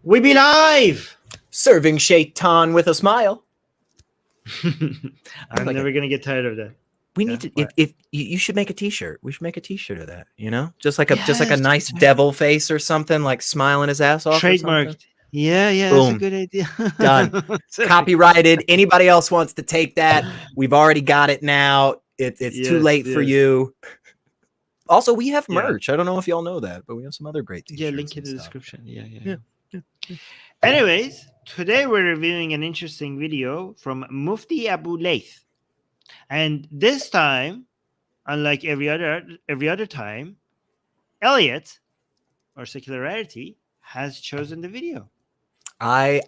We be live! Serving shaitan with a smile. I'm like never going to get tired of that. We need to. If you should make a T-shirt. We should make a T-shirt of that. You know, just like a nice devil face or something, like smiling his ass off. Trademarked. Yeah, Boom. that's a good idea. Done. Copyrighted. Anybody else wants to take that? We've already got it now. It's too late for you. Also, we have merch. I don't know if y'all know that, but we have some other great T-shirts. Yeah, link in the description. Yeah. Anyways, today we're reviewing an interesting video from Mufti Abu Layth. And this time, unlike every other time, Elliot, or Secular Rarity, has chosen the video. I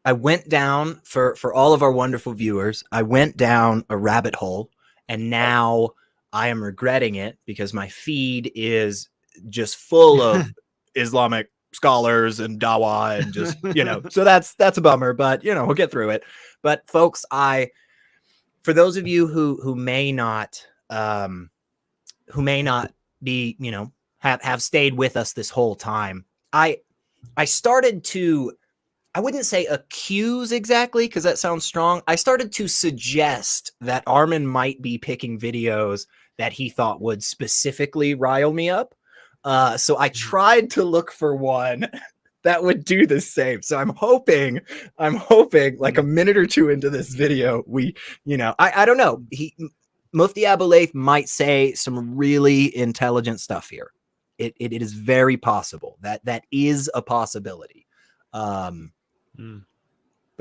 went down for all of our wonderful viewers. I went down a rabbit hole, and now I am regretting it because my feed is just full of Islamic scholars and dawa and just, so that's a bummer, but we'll get through it. But folks, for those of you who may not be, have stayed with us this whole time, I started to, I wouldn't say accuse exactly, because that sounds strong. I started to suggest that Armin might be picking videos that he thought would specifically rile me up. So I tried to look for one that would do the same. So I'm hoping like a minute or two into this video, I don't know. Mufti Abu Layth might say some really intelligent stuff here. It is very possible that is a possibility. But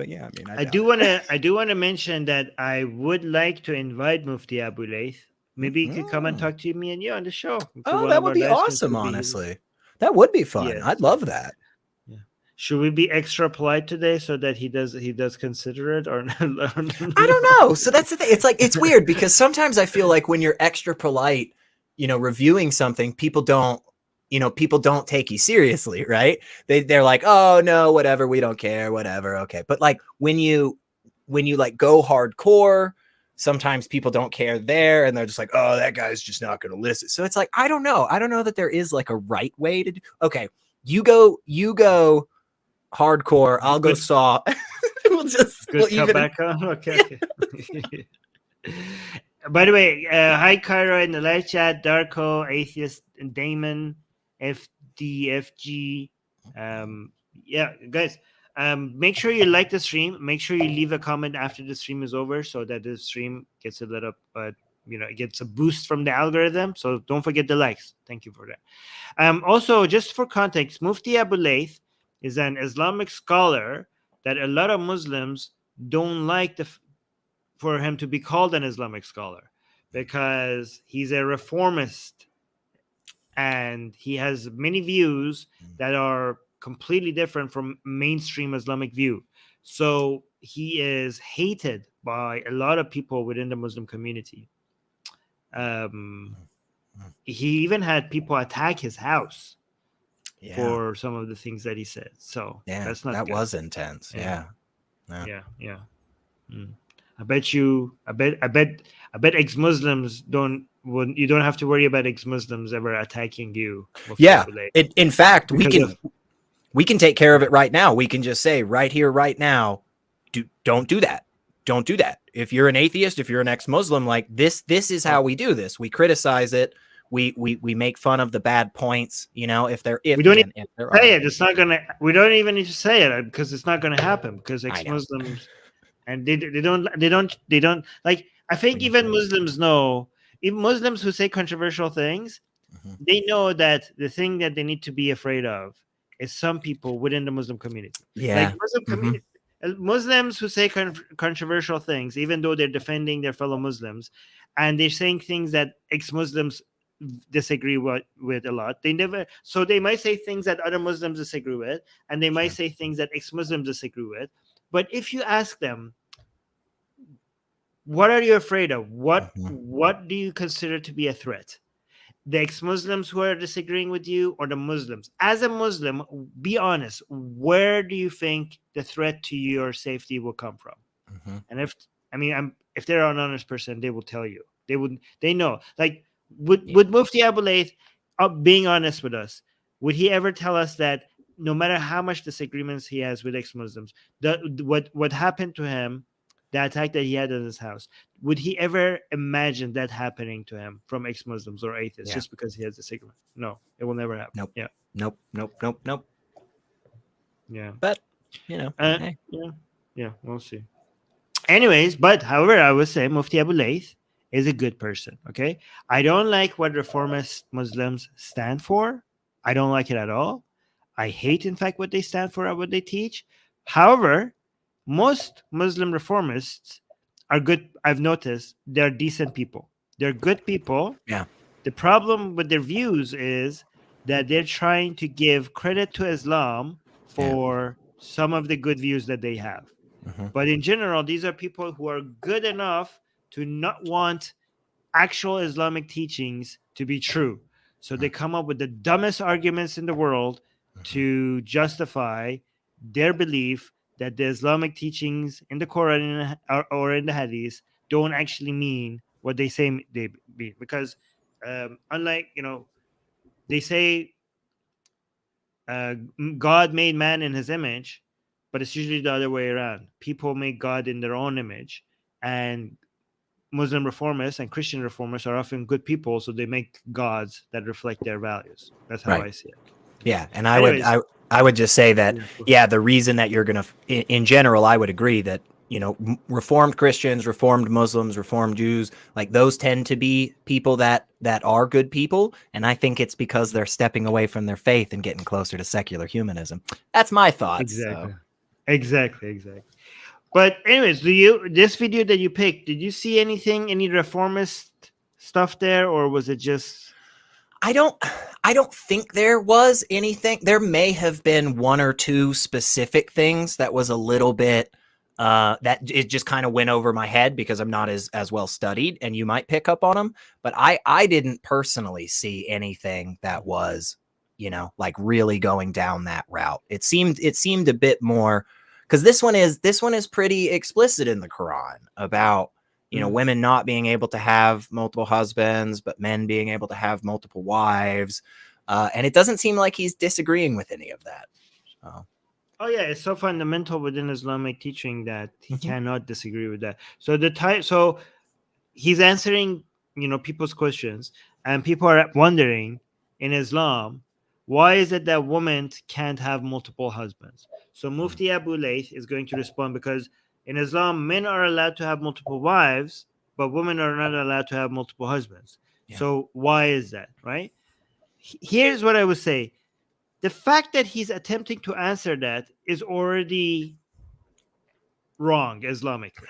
yeah, I mean, I do want to mention that I would like to invite Mufti Abu Layth. Maybe he could come and talk to me and you on the show. Oh, that would be awesome, honestly. That would be fun. Yes. I'd love that. Yeah. Should we be extra polite today so that he does consider it or not? I don't know. So that's the thing. It's weird because sometimes I feel like when you're extra polite, reviewing something, people don't take you seriously, right? They're like, oh no, whatever, we don't care, whatever, okay. But like when you like go hardcore, sometimes people don't care there, and they're just like, oh, that guy's just not going to listen. So it's like, I don't know that there is like a right way to do. Okay, you go hardcore, I'll go saw. we'll come back on. Okay. By the way, hi Cairo in the live chat, Darko, Atheist, and Damon, FDFG. Yeah, guys. Make sure you like the stream. Make sure you leave a comment after the stream is over so that the stream gets a little, it gets a boost from the algorithm. So don't forget the likes. Thank you for that. Also, just for context, Mufti Abu Layth is an Islamic scholar that a lot of Muslims don't like for him to be called an Islamic scholar because he's a reformist and he has many views that are completely different from mainstream Islamic view. So he is hated by a lot of people within the Muslim community. He even had people attack his house for some of the things that he said. So that's not good. Was intense. Yeah. I bet ex-Muslims you don't have to worry about ex-Muslims ever attacking you. Yeah. In fact, we can take care of it right now. We can just say right here, right now, don't do that. Don't do that. If you're an atheist, if you're an ex-Muslim, like this is how we do this. We criticize it. We make fun of the bad points. We don't even say it. It's not gonna. We don't even need to say it because it's not gonna happen because ex-Muslims and they don't like. I think even Muslims know. Even Muslims who say controversial things, they know that the thing that they need to be afraid of is some people within the Muslim community. Yeah. Like Muslims who say controversial things, even though they're defending their fellow Muslims, and they're saying things that ex-Muslims disagree with a lot. So they might say things that other Muslims disagree with, and they might say things that ex-Muslims disagree with. But if you ask them, what are you afraid of? What do you consider to be a threat? The ex-Muslims who are disagreeing with you or the Muslims? As a Muslim, be honest. Where do you think the threat to your safety will come from? And if they're an honest person, they will tell you. They know. Like would Mufti Abu Layth, being honest with us, would he ever tell us that no matter how much disagreements he has with ex-Muslims, what happened to him, the attack that he had in his house, would he ever imagine that happening to him from ex-Muslims or atheists just because he has disagreement? No, it will never happen. Nope. Yeah. Nope. Yeah. But hey. Yeah, we'll see. Anyways, but however, I would say Mufti Abu Layth is a good person. Okay, I don't like what reformist Muslims stand for. I don't like it at all. I hate, in fact, what they stand for and what they teach. However, most Muslim reformists are good. I've noticed they're decent people. They're good people. Yeah. The problem with their views is that they're trying to give credit to Islam for some of the good views that they have. But in general, these are people who are good enough to not want actual Islamic teachings to be true. So they come up with the dumbest arguments in the world to justify their belief that the Islamic teachings in the Quran or in the Hadith don't actually mean what they say they mean. Because unlike, they say God made man in his image, but it's usually the other way around. People make God in their own image, and Muslim reformists and Christian reformists are often good people, so they make gods that reflect their values. That's how I see it. Yeah, and Anyways, I would just say that the reason that you're gonna, in general, I would agree that Reformed Christians, Reformed Muslims, Reformed Jews, like those tend to be people that are good people, and I think it's because they're stepping away from their faith and getting closer to secular humanism. That's my thoughts. Exactly. Exactly. But anyways, this video that you picked, did you see any reformist stuff there, or was it just? I don't think there was anything. There may have been one or two specific things that was a little bit that it just kind of went over my head because I'm not as well studied, and you might pick up on them. But I didn't personally see anything that was, like really going down that route. It seemed a bit more, because this one is pretty explicit in the Quran about women not being able to have multiple husbands, but men being able to have multiple wives. And it doesn't seem like he's disagreeing with any of that. So. Oh yeah, it's so fundamental within Islamic teaching that he cannot disagree with that. So so he's answering, people's questions, and people are wondering in Islam, why is it that women can't have multiple husbands? So Mufti Abu Layth is going to respond, because in Islam, men are allowed to have multiple wives, but women are not allowed to have multiple husbands. Yeah. So why is that, right? Here's what I would say. The fact that he's attempting to answer that is already wrong Islamically.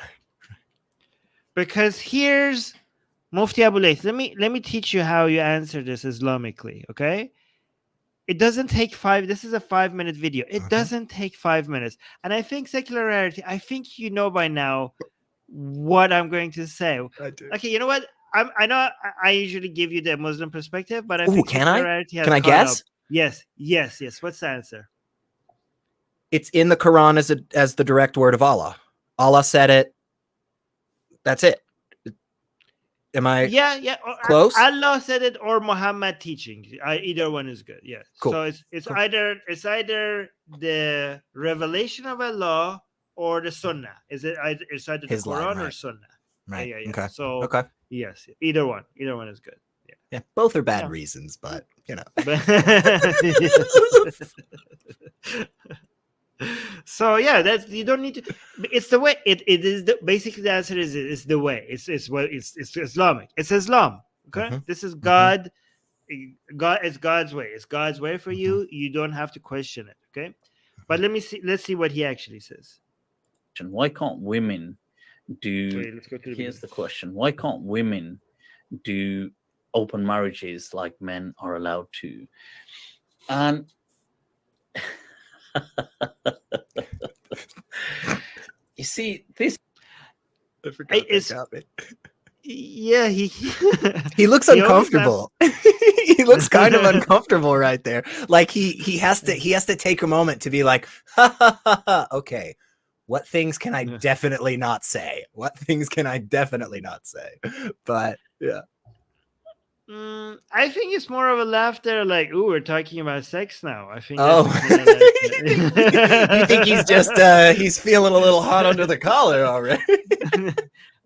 Because here's Mufti Abu Layth. Let me teach you how you answer this Islamically, okay? It doesn't take this is a 5-minute video. It doesn't take 5 minutes. And I think Secular Rarity, I think you know by now what I'm going to say. I do. Okay, you know what? I know I usually give you the Muslim perspective, but I think Secular Rarity has Can I guess? Up. Yes. What's the answer? It's in the Quran as the direct word of Allah. Allah said it. That's it. Am I close? Allah said it, or Muhammad teaching. Either one is good. Yeah. Cool. So it's cool. either the revelation of Allah or the Sunnah. It's either the Quran or Sunnah. Right. Yeah. Okay. So yes, either one is good. Yeah. Both are bad reasons, but So yeah, that's, you don't need to. It's the way. It is basically the answer is it's the way. It's Islamic. It's Islam. Okay, this is God. God, it's God's way. It's God's way for you. You don't have to question it. Okay, but let's see what he actually says. Why can't women do? Here's the question: why can't women do open marriages like men are allowed to? And you see, this. I forgot Yeah, he looks uncomfortable. He looks kind of uncomfortable right there. Like he has to take a moment to be like, okay, what things can I definitely not say? What things can I definitely not say? But yeah. I think it's more of a laughter, like, "Ooh, we're talking about sex now." I think. Oh, That's you think he's just he's feeling a little hot under the collar already?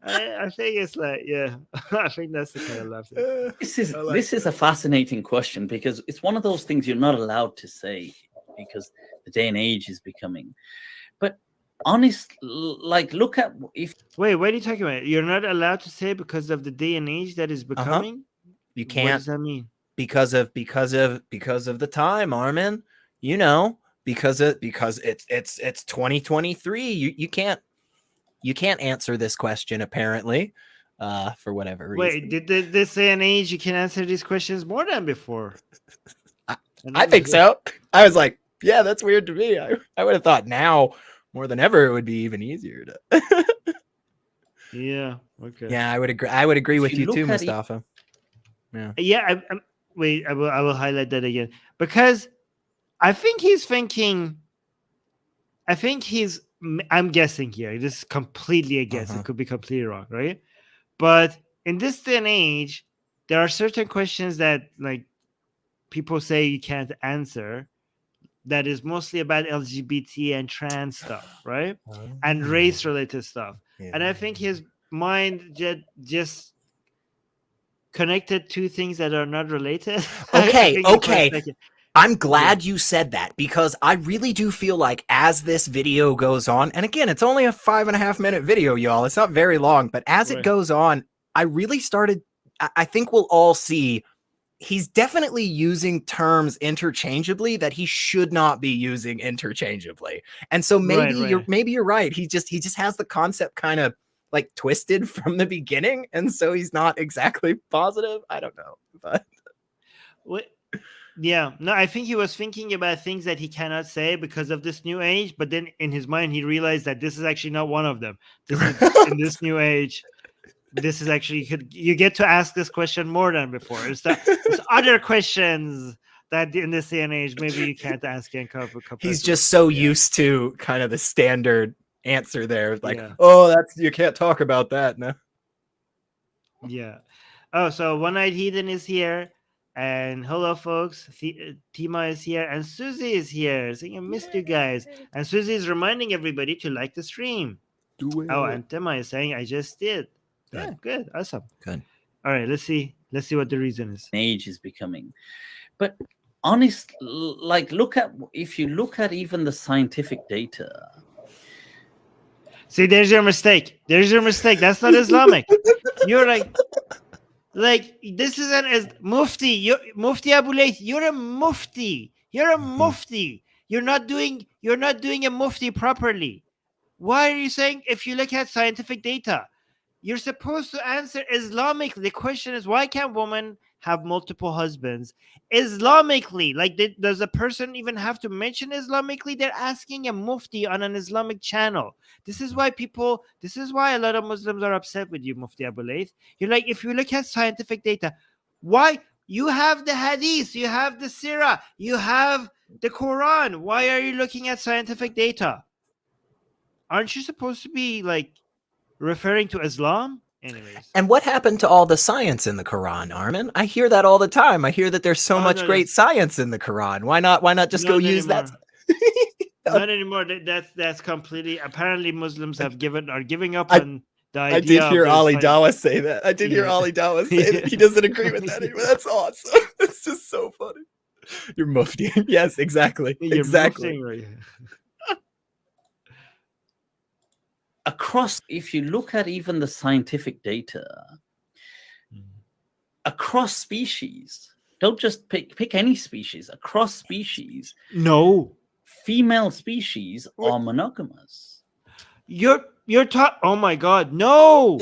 I think it's like, yeah, I think that's the kind of laughter. This is a fascinating question, because it's one of those things you're not allowed to say, because the day and age is becoming. But honest, like, look at if. Wait, what are you talking about? You're not allowed to say because of the day and age that is becoming. You can't. What does that mean? Because of the time, Armin. You know, because it's 2023. You can't answer this question apparently, for whatever reason. Wait, did this day and age you can answer these questions more than before? I think so. I was like, yeah, that's weird to me. I would have thought now more than ever it would be even easier to. Yeah. Okay. Yeah, I would agree. I would agree with you too, Mustafa. Yeah. Wait, I will highlight that again, because I think he's thinking. I'm guessing here. This is completely a guess. It could be completely wrong, right? But in this day and age, there are certain questions that, like, people say you can't answer. That is mostly about LGBT and trans stuff, right? And race-related stuff. Yeah. And I think his mind just connected two things that are not related. Okay. I'm glad you said that, because I really do feel like as this video goes on, and again, it's only a 5.5 minute video, y'all. It's not very long, but as it goes on, I really started, I think we'll all see he's definitely using terms interchangeably that he should not be using interchangeably. And so maybe you're right. He just has the concept kind of like twisted from the beginning, and so he's not exactly positive. I don't know, but what? Yeah, no, I think he was thinking about things that he cannot say because of this new age, but then in his mind he realized that this is actually not one of them. This is in this new age. This is actually, you get to ask this question more than before. There's other questions that in this day and age maybe you can't ask and cover. He's just so used to kind of the standard answer there, like, oh, you can't talk about that. No. Yeah. Oh, so One-Eyed Heathen is here. And hello, folks. Tima is here, and Susie is here. Saying, I missed you guys. And Susie is reminding everybody to like the stream. Oh, and Tima is saying, I just did. Good. Yeah, good. Awesome. Good. All right, let's see what the reason is. Age is becoming. But honest, like, if you look at even the scientific data. See, there's your mistake. That's not Islamic. You're like, this is Mufti. Mufti Abu Layth. You're a Mufti. You're not doing a Mufti properly. Why are you saying, if you look at scientific data, you're supposed to answer Islamically? The question is, why can't women have multiple husbands Islamically? Like, does a person even have to mention Islamically? They're asking a Mufti on an Islamic channel. This is why a lot of Muslims are upset with you, Mufti Abu Layth. You're like, if you look at scientific data, why? You have the Hadith, you have the Sirah, you have the Quran. Why are you looking at scientific data? Aren't you supposed to be, like, referring to Islam? Anyways. And what happened to all the science in the Quran, Armin? I hear that all the time. I hear that there's so much great science in the Quran. Why not just go use that? Not anymore. That's completely. Apparently, Muslims are giving up on the idea. I did hear Ali Dawah say that. That he doesn't agree with that anymore. That's awesome. It's just so funny. You're Mufti. Yes, exactly. Exactly. Right. Across, if you look at even the scientific data, across species, don't just pick any species. Across species, no, female species are monogamous. You're oh my God, no.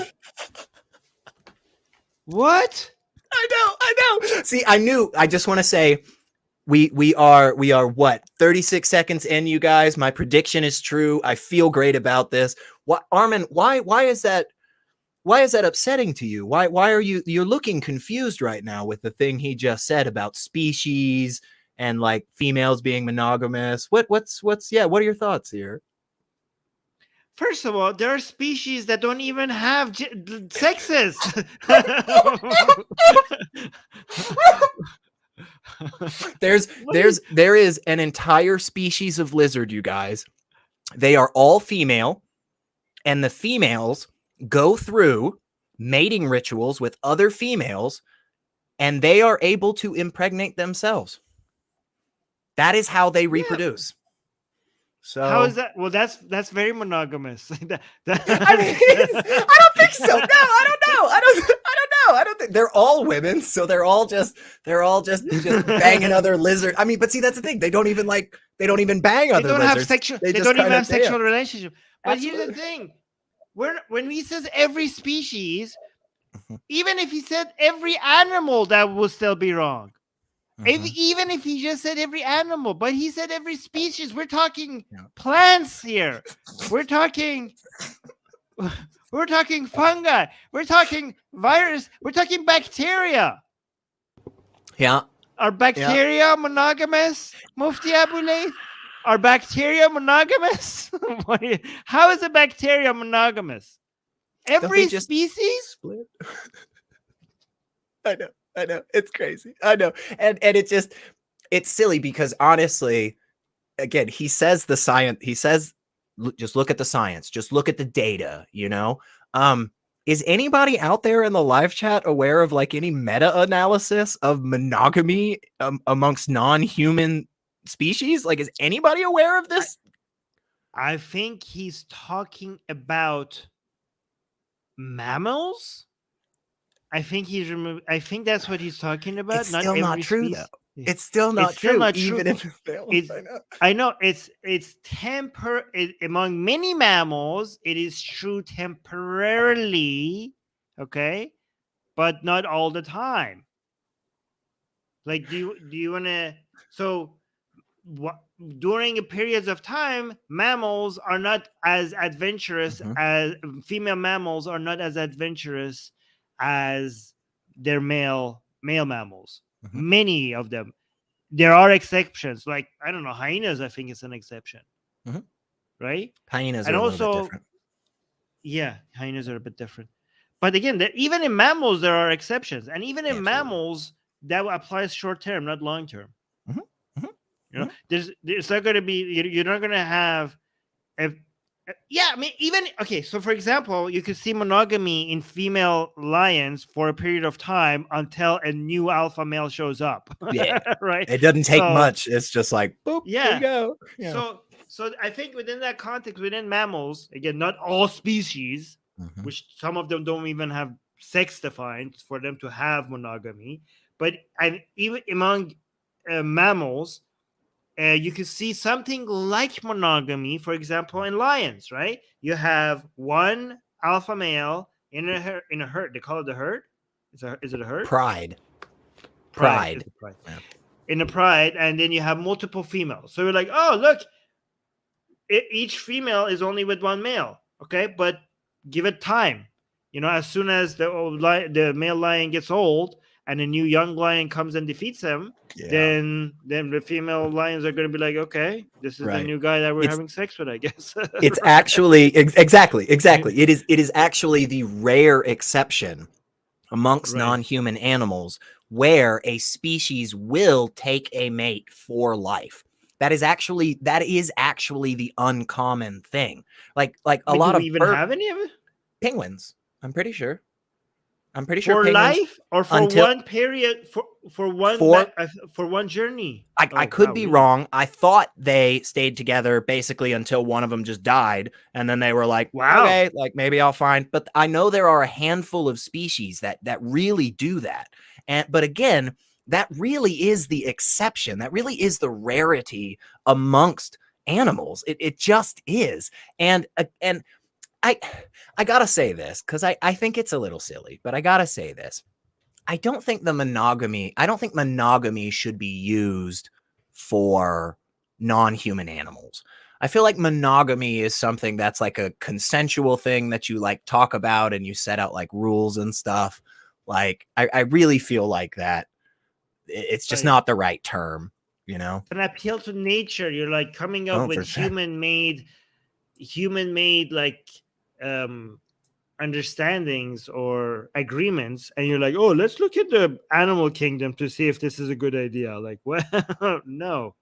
What? I know. See, I just want to say, we are what, 36 seconds in, you guys. My prediction is true. I feel great about this. What, Armin, why is that upsetting to you? Why are you're looking confused right now with the thing he just said about species and, like, females being monogamous? What are your thoughts here? First of all, there are species that don't even have sexes. There is an entire species of lizard, you guys. They are all female, and the females go through mating rituals with other females, and they are able to impregnate themselves. That is how they reproduce. So how is that? Well, that's very monogamous. I mean, I don't think so. No, I don't know. I don't know. I don't think they're all women, so they're all just banging other lizards. I mean, but see, that's the thing. They don't even bang other lizards. They don't even have sexual relationship. But Absolutely. Here's the thing: when he says every species, even if he said every animal, that would still be wrong. Even if he just said every animal, but he said every species. We're talking plants here. We're talking fungi. We're talking virus. We're talking bacteria. Yeah. Are bacteria monogamous, Mufti Abu Layth? Are bacteria monogamous? How is a bacteria monogamous? Every species? Split? I know. It's crazy. I know. And it's silly because honestly, again, he says the science, he says, just look at the science, just look at the data, you know? Is anybody out there in the live chat aware of like any meta-analysis of monogamy amongst non-human species? Like, is anybody aware of this? I think he's talking about mammals. I think that's what he's talking about. It's still not true, though. It's still not true. Even if I know it's among many mammals. It is true temporarily, okay, but not all the time. Like, do you want to? So, during periods of time, mammals are not as adventurous as female mammals are not as adventurous as their male mammals. Many of them. There are exceptions, like, I don't know, hyenas, I think it's an exception. Right? Hyenas are a little bit different. Yeah, hyenas are a bit different. But again, even in mammals, there are exceptions. And even in mammals, that applies short term, not long term. You know, it's not going to be, you're not going to have yeah, I mean, even okay. So, for example, you could see monogamy in female lions for a period of time until a new alpha male shows up. Yeah, right. It doesn't take much. It's just like, boop. Yeah. There you go. Yeah. So I think within that context, within mammals, again, not all species, which some of them don't even have sex defined for them to have monogamy, but even among mammals. You can see something like monogamy, for example, in lions, right? You have one alpha male in a herd. They call it the herd. Is it a herd? Pride. In a pride, and then you have multiple females. So you're like, oh, look, each female is only with one male, okay? But give it time. You know, as soon as the male lion gets old, and a new young lion comes and defeats him, then the female lions are going to be like, okay, this is the new guy that we're having sex with, I guess. It's actually exactly. It is actually the rare exception amongst non-human animals where a species will take a mate for life. That is actually the uncommon thing. Like a lot of even have any of it? Penguins, I'm pretty sure. For life or for one period for one journey. I could be wrong. I thought they stayed together basically until one of them just died, and then they were like, "Wow, okay, like maybe I'll find." But I know there are a handful of species that really do that, but again, that really is the exception. That really is the rarity amongst animals. It just is, and. I gotta say this because I think it's a little silly, but I gotta say this. I don't think monogamy should be used for non-human animals. I feel like monogamy is something that's like a consensual thing that you like talk about and you set out like rules and stuff. Like I really feel like that it's just not the right term, you know? An appeal to nature. You're like coming up with human-made human-made like understandings or agreements, and you're like, oh, let's look at the animal kingdom to see if this is a good idea. Like, well, no,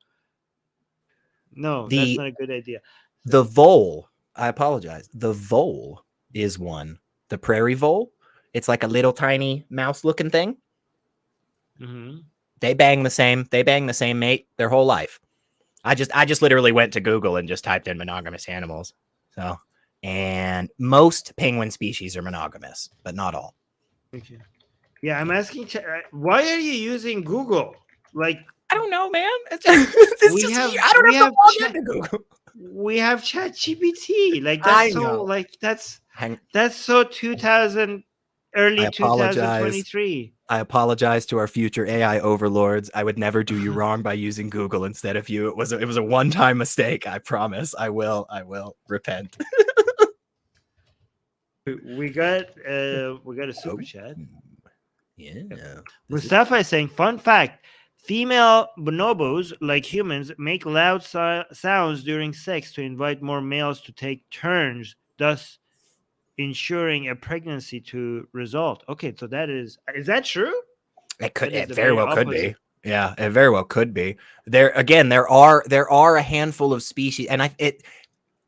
that's not a good idea. The vole, I apologize. The vole is one. The prairie vole. It's like a little tiny mouse-looking thing. Mm-hmm. They bang the same mate their whole life. I just literally went to Google and just typed in monogamous animals. So, and most penguin species are monogamous, but not all. Okay. Yeah, I'm asking, why are you using Google? Like, I don't know, man. I don't have to log into Google. We have ChatGPT. Like, that's so, like, that's so 2000, early 2023. I apologize to our future AI overlords. I would never do you wrong by using Google instead of you. It was a one-time mistake. I promise. I will repent. We got a super chat. Yeah. Mustafa is saying, fun fact: female bonobos, like humans, make loud sounds during sex to invite more males to take turns, thus ensuring a pregnancy to result. Okay, so is that true? It very well could be. Yeah, it very well could be. There are a handful of species, and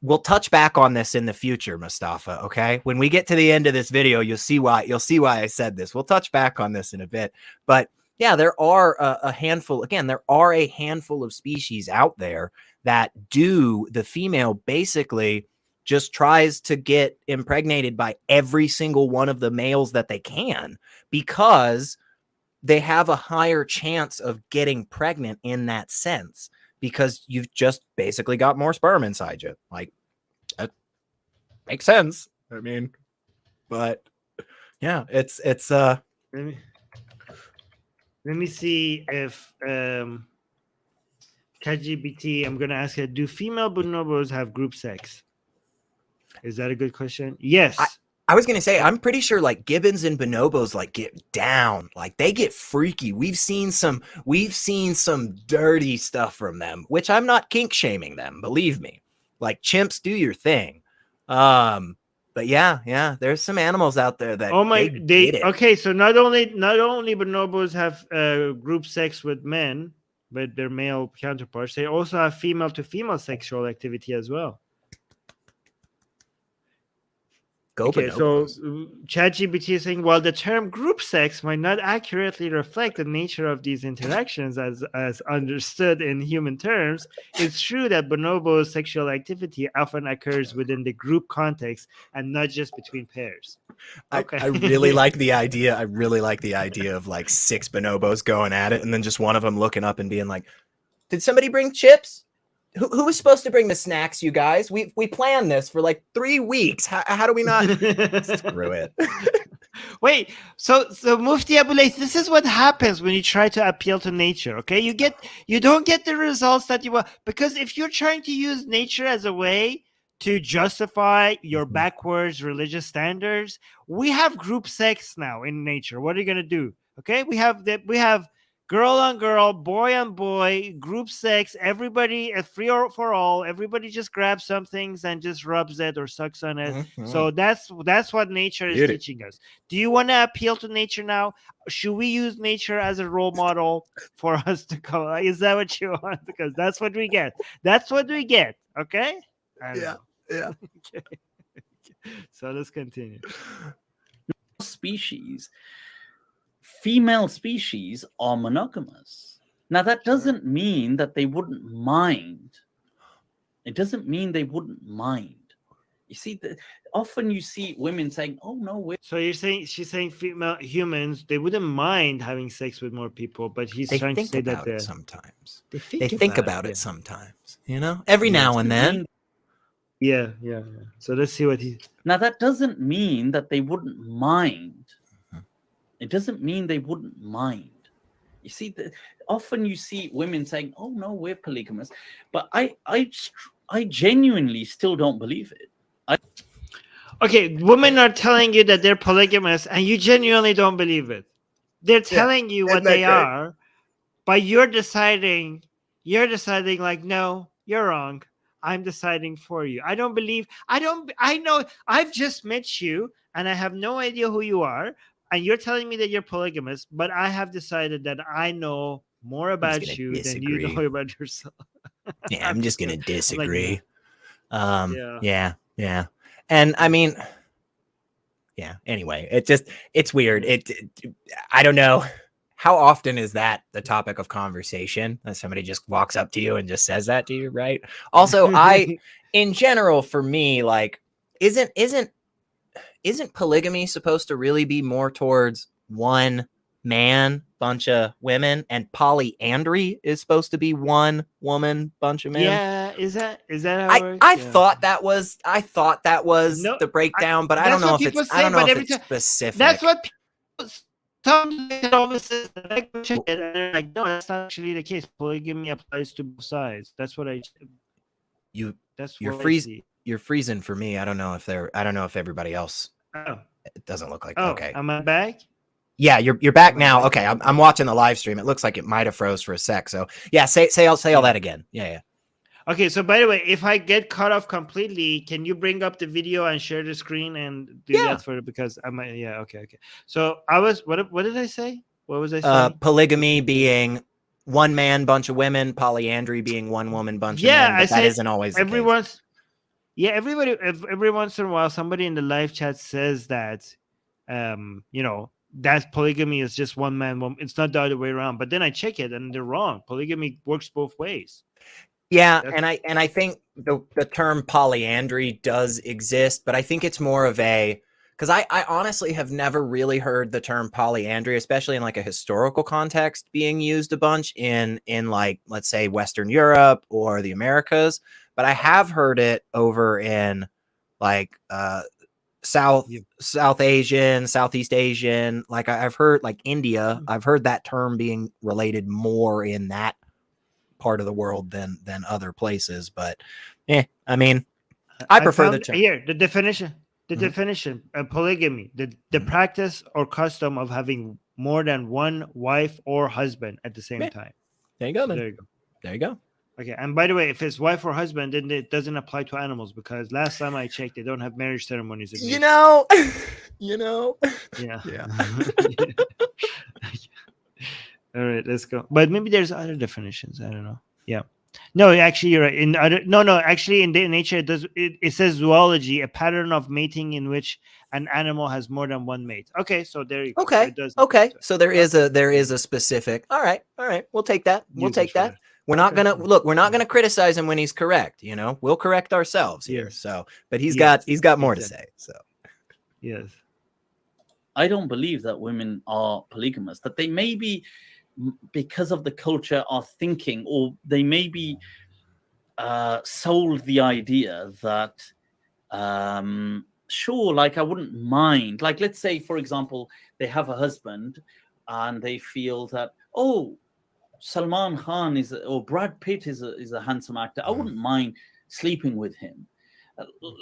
we'll touch back on this in the future, Mustafa. Okay, when we get to the end of this video, you'll see why I said this. We'll touch back on this in a bit, but yeah, there are a handful. Again, there are a handful of species out there that the female basically just tries to get impregnated by every single one of the males that they can, because they have a higher chance of getting pregnant in that sense, because you've just basically got more sperm inside you. Like, that makes sense. I mean, but yeah, it's let me see if ChatGPT, I'm gonna ask it, do female bonobos have group sex? Is that a good question? Yes. I was gonna say, I'm pretty sure like gibbons and bonobos like get down, like they get freaky. We've seen some dirty stuff from them, which I'm not kink shaming them, believe me. Like, chimps, do your thing. But yeah, there's some animals out there that okay. So not only bonobos have group sex with men, but their male counterparts, they also have female to female sexual activity as well. Okay, so ChatGPT is saying, while the term group sex might not accurately reflect the nature of these interactions as understood in human terms, it's true that bonobos' sexual activity often occurs within the group context and not just between pairs. Okay. I really like the idea. I really like the idea of like 6 bonobos going at it, and then just one of them looking up and being like, "Did somebody bring chips? Who was supposed to bring the snacks, you guys? We planned this for like 3 weeks. How do we not?" Screw it. Wait, so Mufti Abu Layth, this is what happens when you try to appeal to nature, okay? You don't get the results that you want, because if you're trying to use nature as a way to justify your backwards religious standards, we have group sex now in nature. What are you going to do? Okay? We have girl on girl, boy on boy, group sex, everybody free for all. Everybody just grabs some things and just rubs it or sucks on it. Mm-hmm. So that's what nature is teaching us. Do you want to appeal to nature now? Should we use nature as a role model for us to go? Is that what you want? Because that's what we get. That's what we get. Okay? Yeah. Okay. So let's continue. Female species are monogamous. Now, that doesn't mean that they wouldn't mind. It doesn't mean they wouldn't mind. You see, often you see women saying, "Oh no." So she's saying female humans, they wouldn't mind having sex with more people, but he's trying to say that sometimes they think about it sometimes. You know, every now and then. Yeah. So let's see what Now, that doesn't mean that they wouldn't mind. It doesn't mean they wouldn't mind. You see, often you see women saying, "Oh no, we're polygamous," but I genuinely still don't believe it. Okay, women are telling you that they're polygamous, and you genuinely don't believe it. They're telling you what they are, but you're deciding like, no, you're wrong. I'm deciding for you. I know I've just met you and I have no idea who you are. And you're telling me that you're polygamous, but I have decided that I know more about you than you know about yourself. Yeah, I'm just gonna disagree. yeah. Yeah. And I mean, yeah, anyway, it's weird. I don't know. How often is that the topic of conversation? That somebody just walks up to you and just says that to you, right? Also, in general, for me, like, isn't polygamy supposed to really be more towards one man, bunch of women, and polyandry is supposed to be one woman, bunch of men? Yeah, is that how it works? I thought that was the breakdown, but I don't know if it's specific. That's what people always say. Like, check it, and they're like, no, that's not actually the case. Polygamy applies to both sides. That's what you're freezing for me. I don't know if everybody else. Oh, it doesn't look like. Oh, okay. Am I back? Yeah, you're back now. Okay, I'm watching the live stream. It looks like it might have froze for a sec. So yeah, say all that again. Yeah. Okay, so by the way, if I get cut off completely, can you bring up the video and share the screen and do that for it? Because I might. Yeah. Okay. So I was. What did I say? What was I saying? Polygamy being one man, bunch of women. Polyandry being one woman, bunch of men. But that isn't always the case. Yeah, every once in a while, somebody in the live chat says that, that polygamy is just one man, one. It's not the other way around. But then I check it, and they're wrong. Polygamy works both ways. Yeah, and I think the term polyandry does exist, but I think it's more of because I honestly have never really heard the term polyandry, especially in like a historical context, being used a bunch in like, let's say, Western Europe or the Americas. But I have heard it over in like South Asian, Southeast Asian. Like I've heard like India. I've heard that term being related more in that part of the world than other places. But I mean, I prefer the term. Here, the definition. The definition of polygamy, the practice or custom of having more than one wife or husband at the same time. There you go, man. There you go. Okay, and by the way, if it's wife or husband, then it doesn't apply to animals because last time I checked, they don't have marriage ceremonies. Yeah. All right, let's go. But maybe there's other definitions. I don't know. Yeah. No, actually, you're right. Actually, in nature, it says zoology, a pattern of mating in which an animal has more than one mate. Okay, so there you go. Okay. So there is a specific. All right. We'll take that. We're not gonna criticize him when he's correct. We'll correct ourselves here. Yes. So, but he's got more to say. So, yes, I don't believe that women are polygamous. That they may be, because of the culture, are thinking, or they may be sold the idea that sure, like I wouldn't mind. Like let's say, for example, they have a husband and they feel that, oh, Salman Khan or Brad Pitt is a handsome actor. I wouldn't mind sleeping with him.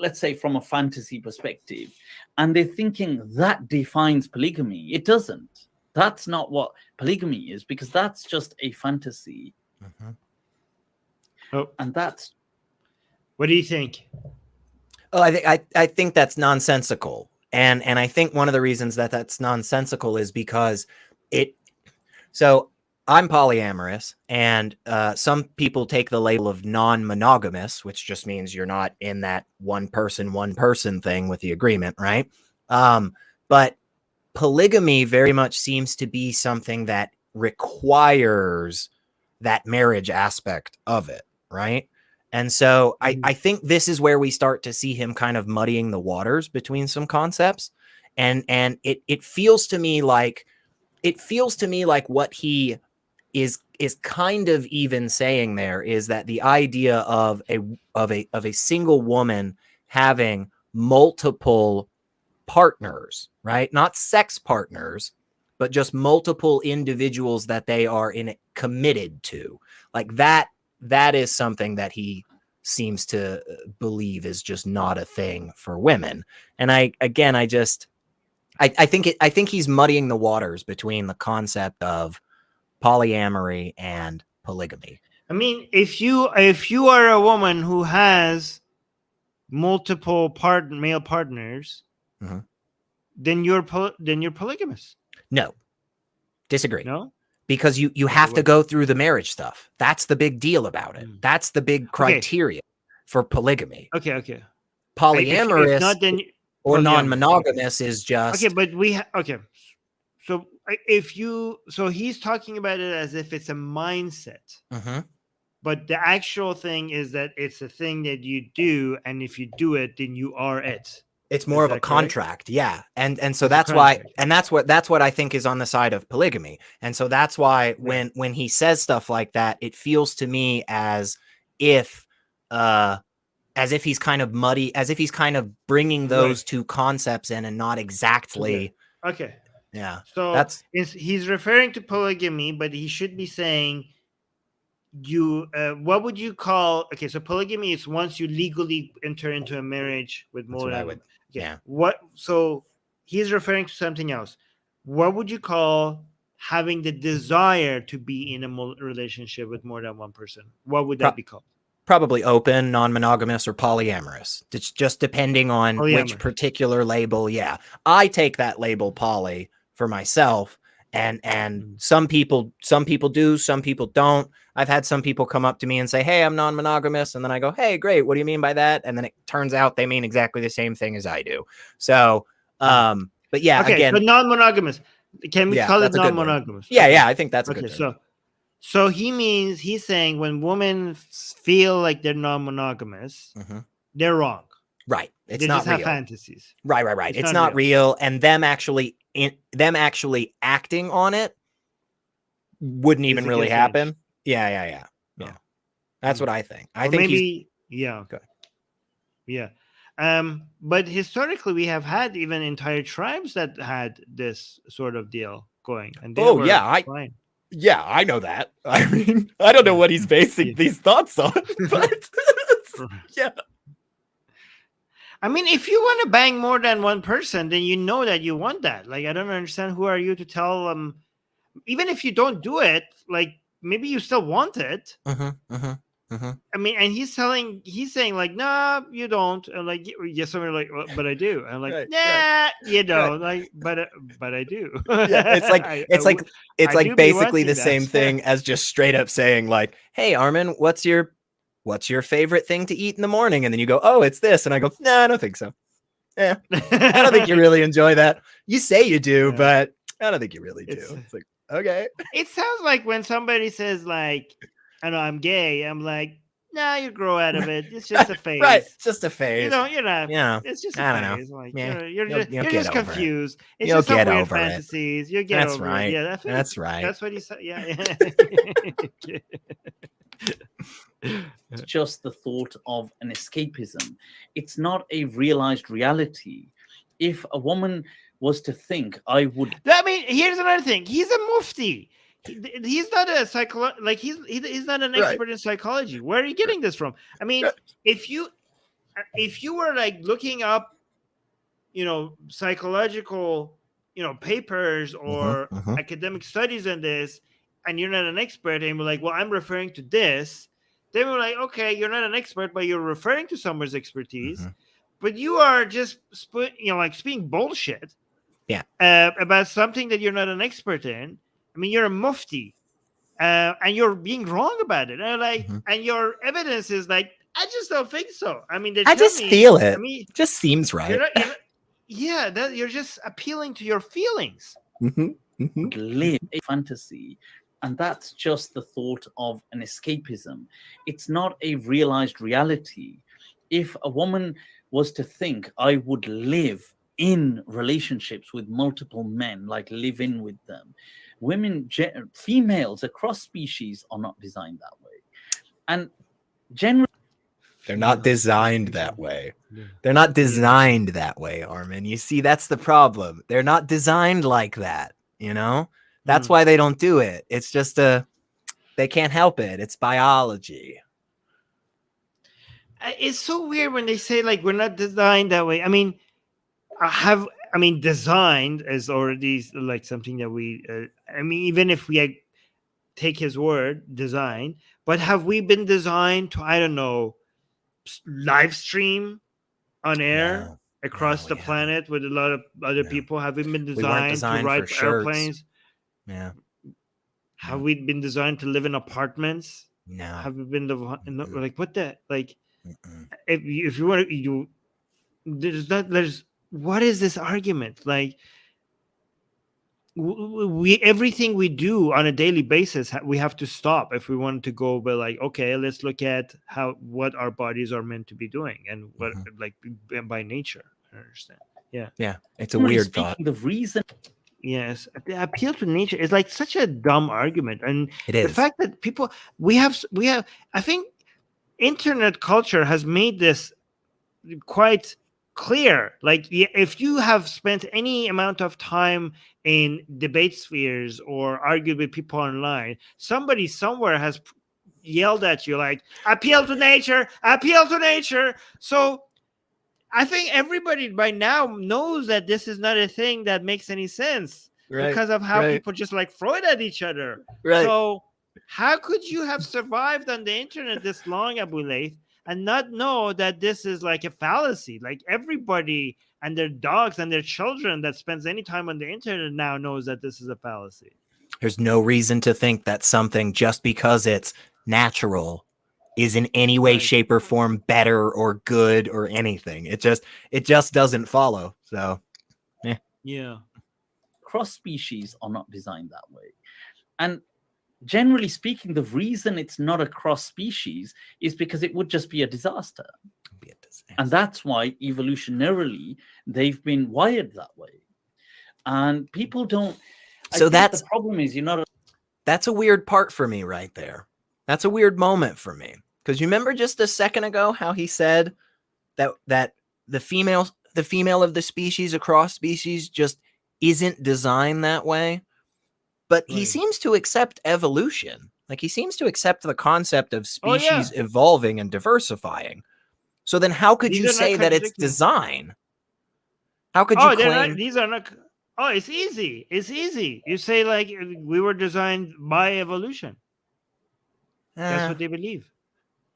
Let's say from a fantasy perspective, and they're thinking that defines polygamy. It doesn't. That's not what polygamy is, because that's just a fantasy. Oh, and that's. What do you think? Oh, I think that's nonsensical, and I think one of the reasons that that's nonsensical is because So I'm polyamorous, and some people take the label of non-monogamous, which just means you're not in that one person thing with the agreement, right? But polygamy very much seems to be something that requires that marriage aspect of it, right? And so I think this is where we start to see him kind of muddying the waters between some concepts, and it feels to me like what he is kind of even saying there is that the idea of a single woman having multiple partners, right? Not sex partners, but just multiple individuals that they are committed to. Like that is something that he seems to believe is just not a thing for women. And I think he's muddying the waters between the concept of polyamory and polygamy. I mean, if you are a woman who has multiple male partners, Mhm. then you're polygamous. No, disagree. No. Because you Okay, have to what? go through the marriage stuff. That's the big deal about it. Mm. That's the big criteria for polygamy. Okay. If Polyamorous not, then or polyamorous. non-monogamous is just Okay, but okay. So so he's talking about it as if it's a mindset, Mhm. but the actual thing is that it's a thing that you do, and if you do it, then you are it. It's more of a that correct? contract, yeah, and so It's a that's why, contract. and that's what I think is on the side of polygamy, and so that's why Right. when he says stuff like that, it feels to me as if he's kind of muddy, as if he's kind of bringing those Right. two concepts in and not exactly. Okay. Yeah, So that's he's referring to polygamy, but he should be saying what would you call? Okay, so polygamy is once you legally enter into a marriage with more what I than would. okay, Yeah. What? So he's referring to something else. What would you call having the desire to be in a relationship with more than one person? What would that be called? Probably open, non-monogamous, or polyamorous. It's just depending on which particular label. Yeah, I take that label poly for myself, and some people do, some people don't. I've had some people come up to me and say, "Hey, I'm non-monogamous," and then I go, "Hey, great. What do you mean by that?" And then it turns out they mean exactly the same thing as I do. So, but yeah, okay, again, so non-monogamous. Can we call it non-monogamous? Yeah, I think that's a good term. So he's saying when women feel like they're non-monogamous, they're wrong. Right. It's they not just real. Have fantasies. Right. It's not real. And them actually acting on it wouldn't even really happen. Yeah. That's what I think. I think maybe okay. Yeah. But historically we have had even entire tribes that had this sort of deal going. And they were fine. Yeah, I know that. I mean, I don't know what he's basing these thoughts on, but yeah. I mean, if you want to bang more than one person, then you know that you want that. Like, I don't understand who are you to tell them, even if you don't do it, like maybe you still want it. I mean, and he's saying like, nah, you don't. And like, yes, somebody like, well, but I do. And like, you don't. Like, but I do. Yeah, it's like basically the same thing as just straight up saying like, hey, Armin, what's your favorite thing to eat in the morning? And then you go, oh, it's this. And I go, no, I don't think so. Yeah, I don't think you really enjoy that. You say you do, but I don't think you really do. It's like, okay. It sounds like when somebody says like, I know I'm gay, I'm like, nah, you grow out of it. It's just a phase. Right. It's just a phase. You know, you're not. Yeah. It's just I a don't phase. know. Like Yeah. you're just confused. It's You'll just some get weird over fantasies. You'll get That's over right. it. Yeah, that's right. That's what he said. Yeah. It's just the thought of an escapism. It's not a realized reality. If a woman was to think, I mean, here's another thing. He's a mufti. He's not a psychologist. Like he's not an expert in psychology. Where are you getting this from? I mean, if you were like looking up, psychological, papers or academic studies on this, and you're not an expert, and you're like, well, I'm referring to this. They were like, okay, you're not an expert, but you're referring to someone's expertise. But you are just, like speaking bullshit. Yeah. About something that you're not an expert in. I mean, you're a mufti, and you're being wrong about it. And and your evidence is like, I just don't think so. I mean, I just feel it. I mean, it just seems right. You're just appealing to your feelings. Live a fantasy. And that's just the thought of an escapism. It's not a realized reality. If a woman was to think, I would live in relationships with multiple men, like live in with them, females across species are not designed that way. And generally, they're not designed that way. They're not designed that way, Armin. You see, that's the problem. They're not designed like that, That's why they don't do it. It's just they can't help it. It's biology. It's so weird when they say like we're not designed that way. I mean, designed is already like something that we. Even if we take his word, design, But have we been designed to, I don't know, live stream on air No, across no, the we haven't. planet with a lot of other No. people? Have we been We weren't designed to designed for ride shirts. airplanes? Yeah. Have we been designed to live in apartments? No. Have we been like what the like? Mm-mm. If you want to, there's what is this argument like? We everything we do on a daily basis we have to stop if we want to go, but like, okay, let's look at what our bodies are meant to be doing and what like by nature. I understand. Yeah, it's a weird thought. The reason, Yes, the appeal to nature is like such a dumb argument, and It the is. fact that people we have I think internet culture has made this quite clear. Like, if you have spent any amount of time in debate spheres or argued with people online, somebody somewhere has yelled at you like, appeal to nature, appeal to nature. So I think everybody by now knows that this is not a thing that makes any sense because of how people just like throw it at each other. So how could you have survived on the internet this long, Abu Layth, and not know that this is like a fallacy? Like, everybody and their dogs and their children that spends any time on the internet now knows that this is a fallacy. There's no reason to think that something, just because it's natural, is in any way, shape, or form better or good or anything. It just doesn't follow. So yeah. Cross species are not designed that way. And generally speaking, the reason it's not a cross species is because it would just be a disaster. And that's why evolutionarily they've been wired that way. And people don't. So that's the problem is that's a weird part for me right there. That's a weird moment for me. Because you remember just a second ago how he said that the female of the species across species just isn't designed that way. But he seems to accept evolution. Like, he seems to accept the concept of species evolving and diversifying. So then how could you say that it's design? How could you claim these are not? Oh, it's easy. It's easy. You say like we were designed by evolution. That's what they believe.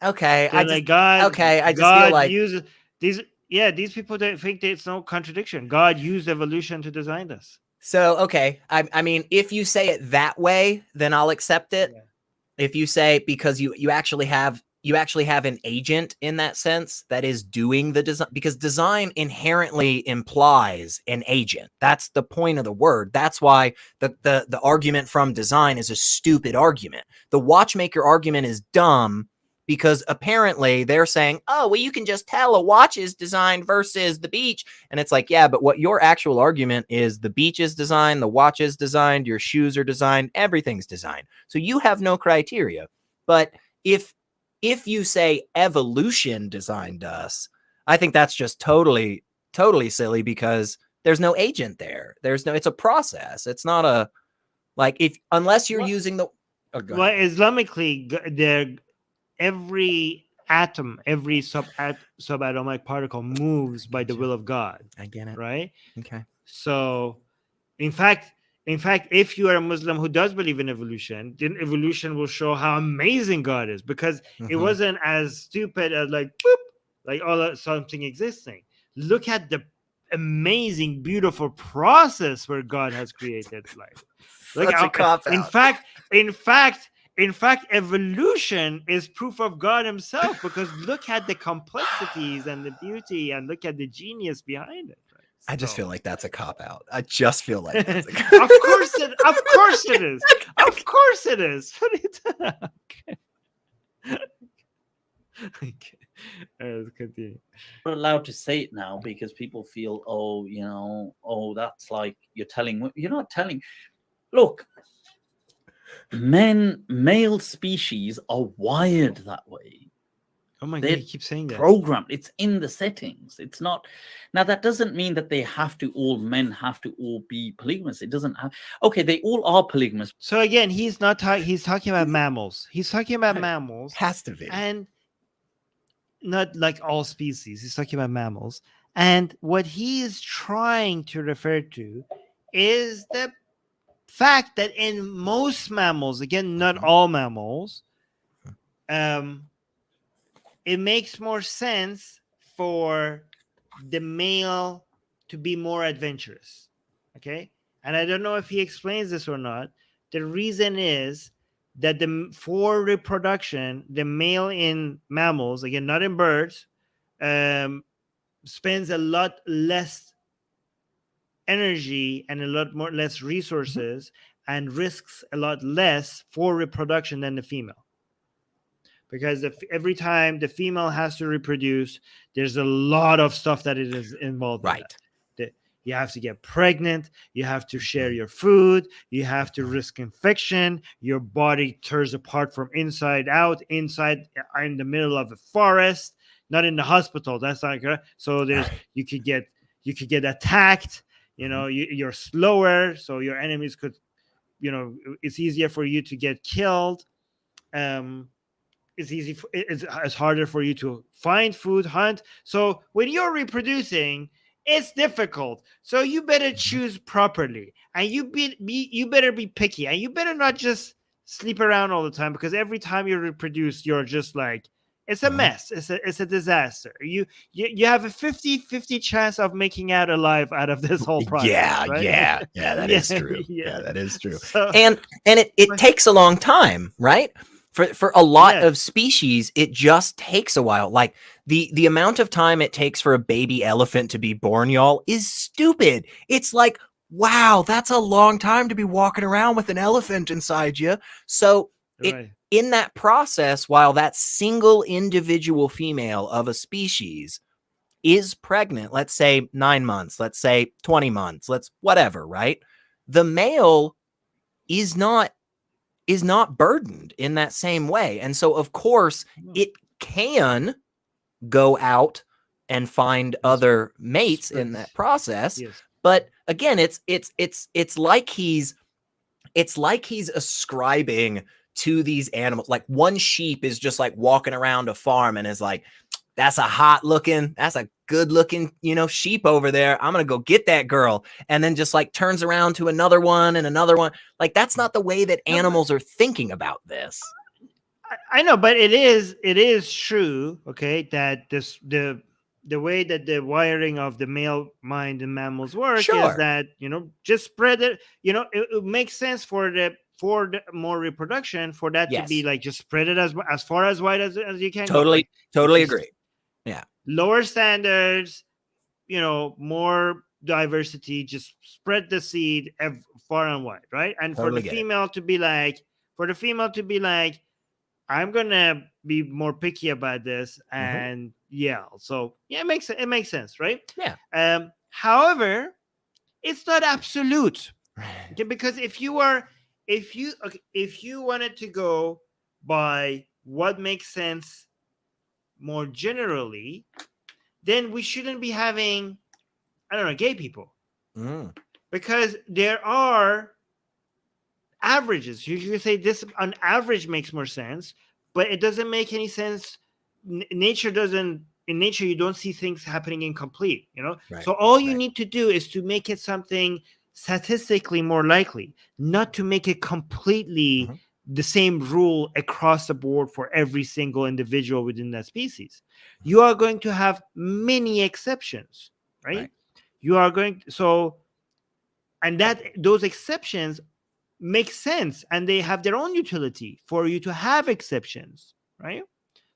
Okay, I just feel like uses these. Yeah, these people don't think there's no contradiction. God used evolution to design us. So, okay, I mean, if you say it that way, then I'll accept it. Yeah. If you say because you actually have an agent in that sense that is doing the design, because design inherently implies an agent. That's the point of the word. That's why the argument from design is a stupid argument. The watchmaker argument is dumb because apparently they're saying, oh, well, you can just tell a watch is designed versus the beach. And it's like, yeah, but what your actual argument is, the beach is designed, the watch is designed, your shoes are designed, everything's designed. So you have no criteria. But if you say evolution designed us, I think that's just totally silly because there's no agent there. It's a process. It's not a, like, unless you're using the, Islamically, every atom, every subatomic particle moves by the will of God. I get it. Right? Okay. So, in fact, if you are a Muslim who does believe in evolution, then evolution will show how amazing God is, because it wasn't as stupid as like, boop, like something existing. Look at the amazing, beautiful process where God has created life. In fact, evolution is proof of God himself, because look at the complexities and the beauty and look at the genius behind it. Right? I just feel like that's a cop-out. I just feel like that's a cop-out. Of course it is. Of course it is. Okay. Let's continue. We're allowed to say it now because people feel, that's like you're not telling. Look, male species are wired that way. Oh my God, you keep saying that. Programmed. It's in the settings. It's not. Now, that doesn't mean that men have to all be polygamous. It doesn't have. Okay, they all are polygamous. So again, he's talking about mammals. He's talking about mammals. Has to be. And not like all species. He's talking about mammals. And what he is trying to refer to is the fact that in most mammals, again, not all mammals, it makes more sense for the male to be more adventurous. Okay, and I don't know if he explains this or not. The reason is that for reproduction, the male in mammals, again, not in birds, spends a lot less energy and a lot more less resources and risks a lot less for reproduction than the female. Because every time the female has to reproduce, there's a lot of stuff that it is involved in that. You have to get pregnant, you have to share your food, you have to risk infection, your body tears apart from inside out, inside in the middle of a forest, not in the hospital. That's not good. So there's you could get attacked, you know, you're slower, so your enemies could, you know, it's easier for you to get killed. It's harder for you to find food, hunt. So when you're reproducing, it's difficult. So you better choose properly, and you better be picky, and you better not just sleep around all the time, because every time you reproduce, you're just like, it's a mess. It's a disaster. You have a 50-50 chance of making out alive out of this whole process. Yeah, right? yeah, that is true. Yeah. That is true. So, and it takes a long time, right? For a lot of species, it just takes a while. Like the amount of time it takes for a baby elephant to be born, y'all, is stupid. It's like, wow, that's a long time to be walking around with an elephant inside you. So in that process, while that single individual female of a species is pregnant, let's say 9 months, let's say 20 months, whatever, right? The male is not burdened in that same way. And so, of course, it can go out and find other mates in that process. Yes. But again, it's like he's ascribing to these animals. Like one sheep is just like walking around a farm and is like, that's a good looking, you know, sheep over there. I'm going to go get that girl. And then just like turns around to another one and another one. Like, that's not the way that animals are thinking about this. I know, but it is true. Okay. That the way that the wiring of the male mind in mammals work is that, you know, just spread it, you know, it makes sense for the more reproduction, for that to be like, just spread it as far as wide as you can. Totally agree. Yeah. Lower standards, you know, more diversity, just spread the seed far and wide, right? And for the female to be like, I'm gonna be more picky about this, and so it makes sense, right? Yeah. However, it's not absolute, okay? Because if you wanted to go by what makes sense more generally, then we shouldn't be having, I don't know, gay people. Because there are averages. You can say this on average makes more sense, but it doesn't make any sense. In nature, you don't see things happening incomplete, you know? So all you need to do is to make it something statistically more likely, not to make it completely the same rule across the board for every single individual within that species. You are going to have many exceptions, right? You are going and that those exceptions make sense, and they have their own utility for you to have exceptions, right?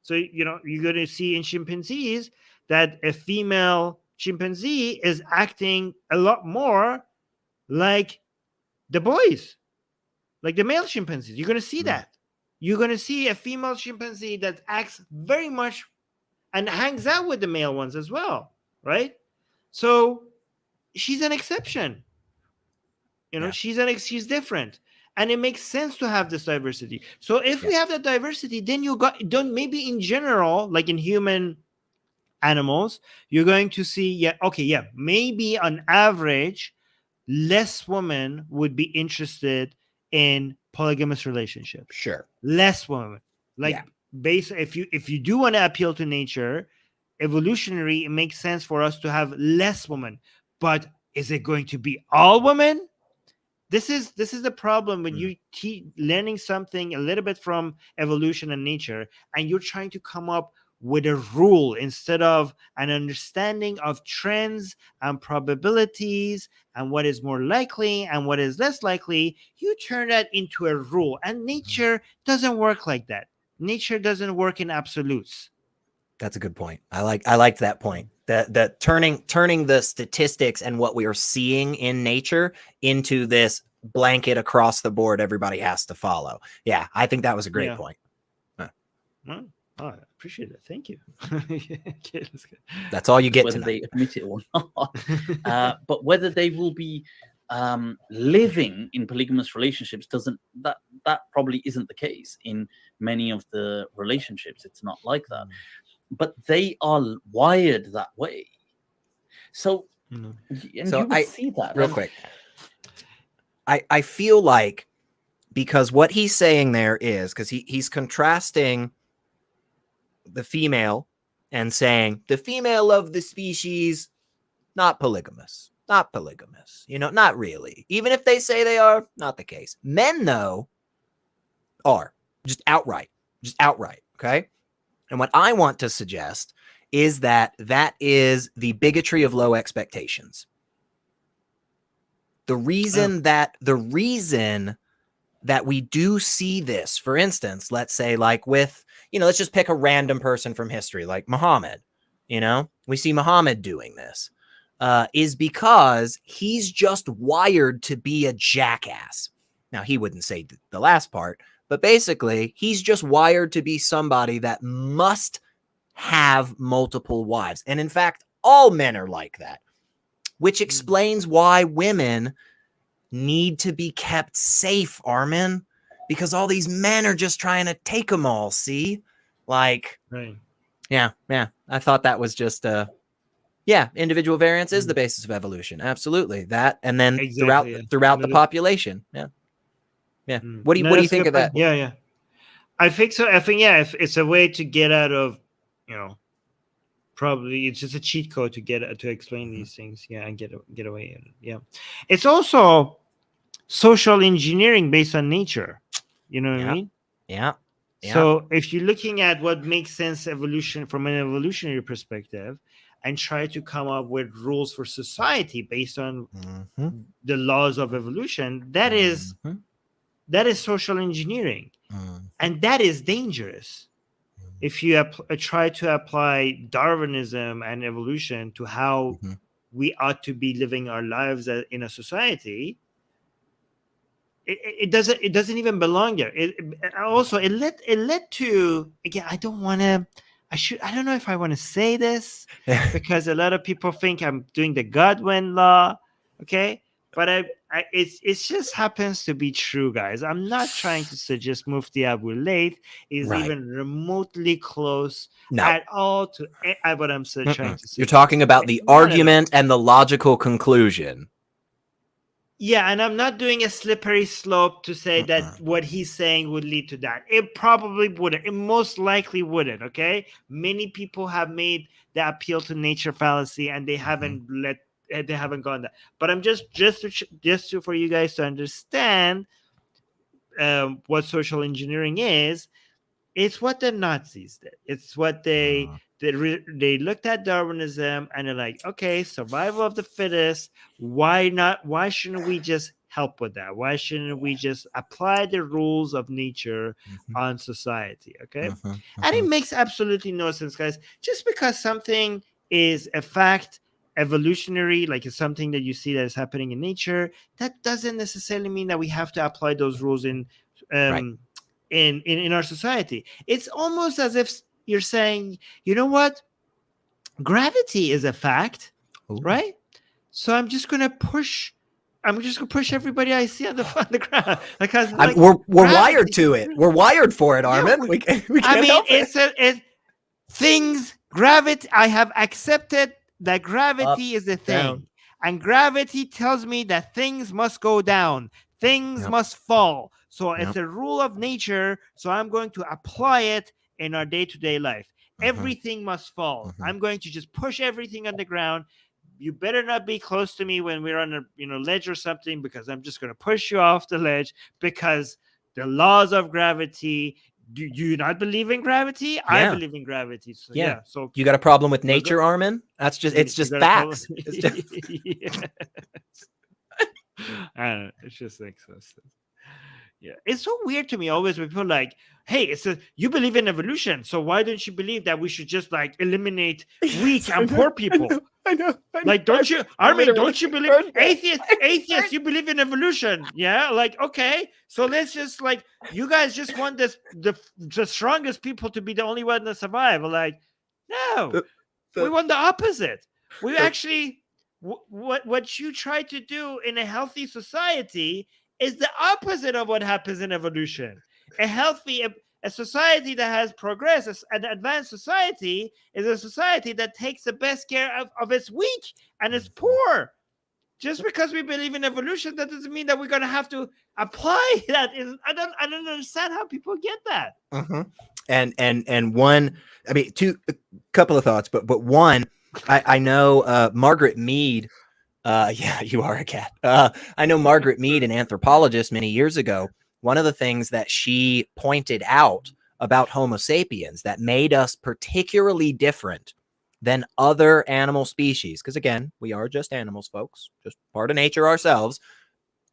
So, you know, you're going to see in chimpanzees that a female chimpanzee is acting a lot more like the boys, like the male chimpanzees. You're going to see that. You're going to see a female chimpanzee that acts very much and hangs out with the male ones as well, right? So she's an exception. You know, she's different. And it makes sense to have this diversity. So if we have that diversity, then maybe in general, like in human animals, you're going to see, maybe on average, less women would be interested in polygamous relationships. Sure. Less women. If you do want to appeal to nature, evolutionary, it makes sense for us to have less women. But is it going to be all women? This is the problem when you learning something a little bit from evolution and nature, and you're trying to come up with a rule instead of an understanding of trends and probabilities and what is more likely and what is less likely. You turn that into a rule, and nature doesn't work like that. Nature doesn't work in absolutes. That's a good point. I liked that point. That turning the statistics and what we are seeing in nature into this blanket across the board everybody has to follow. Yeah, I think that was a great point. Oh, I appreciate it. Thank you. Okay, that's all you get whether tonight. they admit it or not. But whether they will be living in polygamous relationships that probably isn't the case in many of the relationships. It's not like that. But they are wired that way. So, and so you would see that real quick. I feel like, because what he's saying there is, because he's contrasting the female and saying the female of the species, not polygamous, not really. Even if they say they are, not the case. Men, though, are just outright. Okay. And what I want to suggest is that is the bigotry of low expectations. The reason that we do see this, for instance, let's say like with, let's just pick a random person from history, like Muhammad, we see Muhammad doing this, is because he's just wired to be a jackass. Now, he wouldn't say the last part, but basically, he's just wired to be somebody that must have multiple wives. And in fact, all men are like that, which explains why women need to be kept safe, Armin, because all these men are just trying to take them all, see? Like, right. Yeah. I thought that was just, individual variance is the basis of evolution. Absolutely. That, and then throughout the population. Yeah. Yeah. What do you think of that? Yeah. I think so. I think, if it's a way to get out of, probably it's just a cheat code to explain these things. Yeah. And get away. Yeah. It's also social engineering based on nature. You know what I mean? Yeah. So if you're looking at what makes sense evolution from an evolutionary perspective and try to come up with rules for society based on the laws of evolution, that is social engineering, and that is dangerous. If you try to apply Darwinism and evolution to how we ought to be living our lives in a society, it doesn't even belong there. It led to, again, I don't know if I want to say this because a lot of people think I'm doing the Godwin law, okay? But it just happens to be true, guys. I'm not trying to suggest Mufti Abu Layth is even remotely close at all to what I'm trying to say. You're talking about the argument and the logical conclusion. Yeah, and I'm not doing a slippery slope to say that what he's saying would lead to that. It probably wouldn't. It most likely wouldn't, okay? Many people have made the appeal to nature fallacy, and they haven't gone there. But I'm just for you guys to understand what social engineering is. It's what the Nazis did. It's what they looked at Darwinism and they're like, okay, survival of the fittest. Why not? Why shouldn't we just help with that? Why shouldn't we just apply the rules of nature on society? Okay. And it makes absolutely no sense, guys. Just because something is a fact, evolutionary, like it's something that you see that is happening in nature, that doesn't necessarily mean that we have to apply those rules in our society. It's almost as if you're saying, you know what? Gravity is a fact, right? So I'm just gonna push everybody I see on the ground because we're wired to it. We're wired for it, Armin. Yeah, we can't help it. Gravity. I have accepted that gravity is a thing, down. And gravity tells me that things must go down, things must fall. So it's a rule of nature. So I'm going to apply it in our day-to-day life. Everything must fall. I'm going to just push everything on the ground. you better not be close to me when we're on a ledge or something, because I'm just going to push you off the ledge, because the laws of gravity. Do you not believe in gravity? I believe in gravity. So, yeah. So you got a problem with nature, Armin? It's just facts. It's just... I don't know. It's just like so. Yeah, it's so weird to me always when people are like, hey, you believe in evolution, so why don't you believe that we should just like eliminate weak and poor people? I know. Like, don't you, Armin, don't you believe atheists, you believe in evolution? Yeah, like, okay, so let's just like, you guys just want the strongest people to be the only one that survive. Like, no, we want the opposite. We actually, what you try to do in a healthy society is the opposite of what happens in evolution. A society that has progress, an advanced society, is a society that takes the best care of its weak and its poor. Just because we believe in evolution, that doesn't mean that we're going to have to apply that. I don't understand how people get that. Mm-hmm. And one, I mean, a couple of thoughts, but one, I know Margaret Mead. Yeah, you are a cat. I know Margaret Mead, an anthropologist many years ago. One of the things that she pointed out about Homo sapiens that made us particularly different than other animal species, because again, we are just animals, folks, just part of nature ourselves,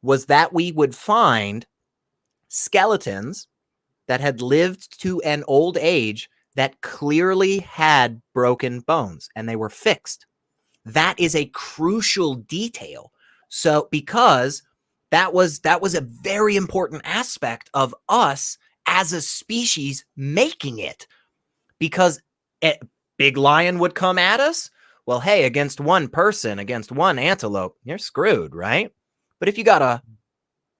was that we would find skeletons that had lived to an old age that clearly had broken bones and they were fixed. That is a crucial detail. So because that was a very important aspect of us as a species making it, because a big lion would come at us. Well, hey, against one person, against one antelope, you're screwed, right? But if you got a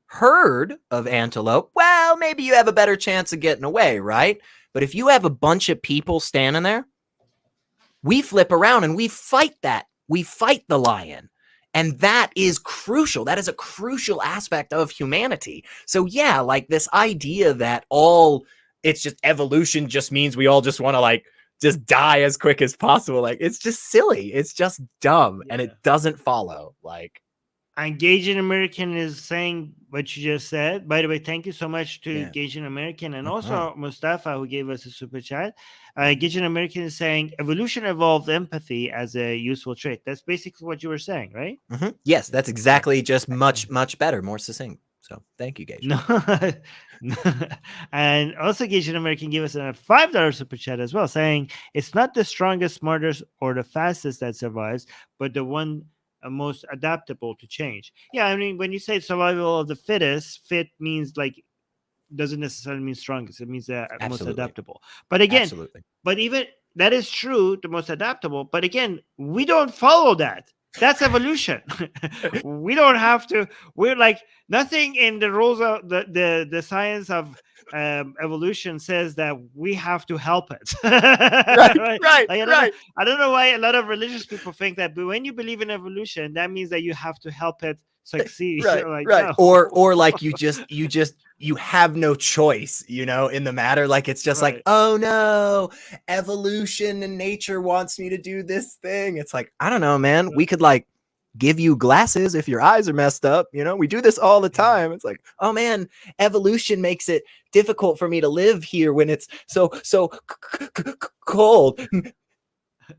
herd of antelope, well, maybe you have a better chance of getting away, right? But if you have a bunch of people standing there, we flip around and we fight that. We fight the lion. And that is crucial. That is a crucial aspect of humanity. So yeah, like this idea that it's just evolution just means we all just want to like just die as quick as possible. Like it's just silly. It's just dumb. And it doesn't follow. Like, Engaging American is saying what you just said. By the way, thank you so much to Engaging American, and also Mustafa, who gave us a super chat. Engaging American is saying evolution evolved empathy as a useful trait. That's basically what you were saying, right? Mm-hmm. Yes, that's exactly just much better, more succinct. So thank you, Gage. No. And also Engaging American gave us a $5 super chat as well, saying it's not the strongest, smartest, or the fastest that survives, but the one most adaptable to change. Yeah, I mean, when you say survival of the fittest, fit means like doesn't necessarily mean strongest. It means most adaptable. But again, but even that is true, the most adaptable. But again, we don't follow that. That's evolution. We don't have to. We're like nothing in the rules of the science of evolution says that we have to help it. Right. I don't know why a lot of religious people think that, but when you believe in evolution, that means that you have to help it succeed. Right. No. Or like you have no choice, in the matter. Like it's just like, oh no, evolution and nature wants me to do this thing. It's like, I don't know, man. We could like give you glasses if your eyes are messed up. We do this all the time. It's like, oh man, evolution makes it difficult for me to live here when it's so cold.